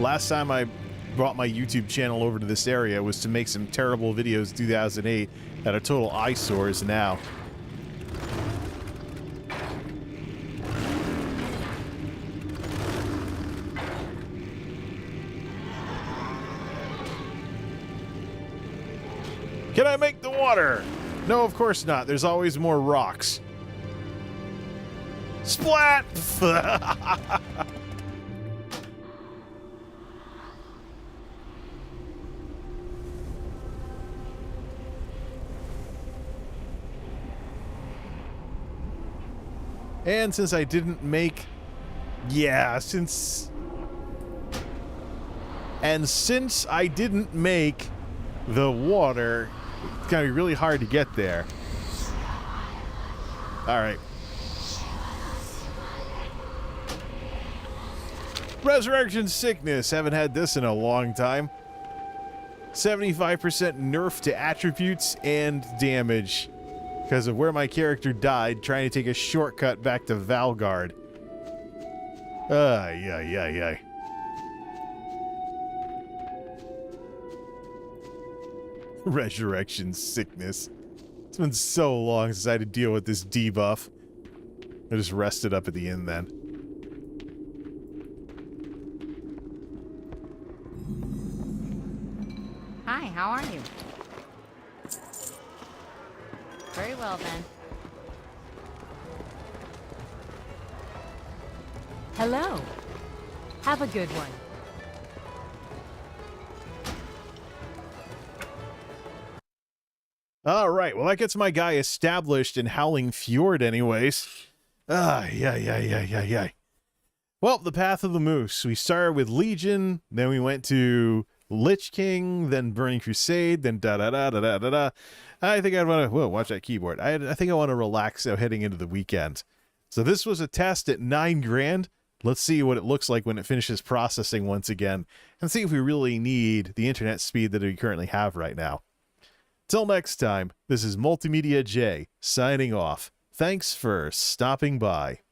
Last time I brought my YouTube channel over to this area was to make some terrible videos in 2008 that are total eyesores now. Can I make the water? No, of course not. There's always more rocks. Splat! And since I didn't make... Yeah, since I didn't make the water, it's going to be really hard to get there. Alright. Resurrection Sickness. Haven't had this in a long time. 75% nerf to attributes and damage. Because of where my character died, trying to take a shortcut back to Valgard. Yeah. Resurrection Sickness. It's been so long since I had to deal with this debuff. I just rested up at the inn then. Hi, how are you? Very well, then. Hello. Have a good one. All right, well, that gets my guy established in Howling Fjord anyways. Yeah. Well, the Path of the Mhoose. We started with Legion, then we went to Lich King, then Burning Crusade, then da-da-da-da-da-da-da. I think I'd want to... Whoa, watch that keyboard. I think I want to relax out heading into the weekend. So this was a test at $9,000. Let's see what it looks like when it finishes processing once again, and see if we really need the internet speed that we currently have right now. Till next time, this is MultimediaJay signing off. Thanks for stopping by.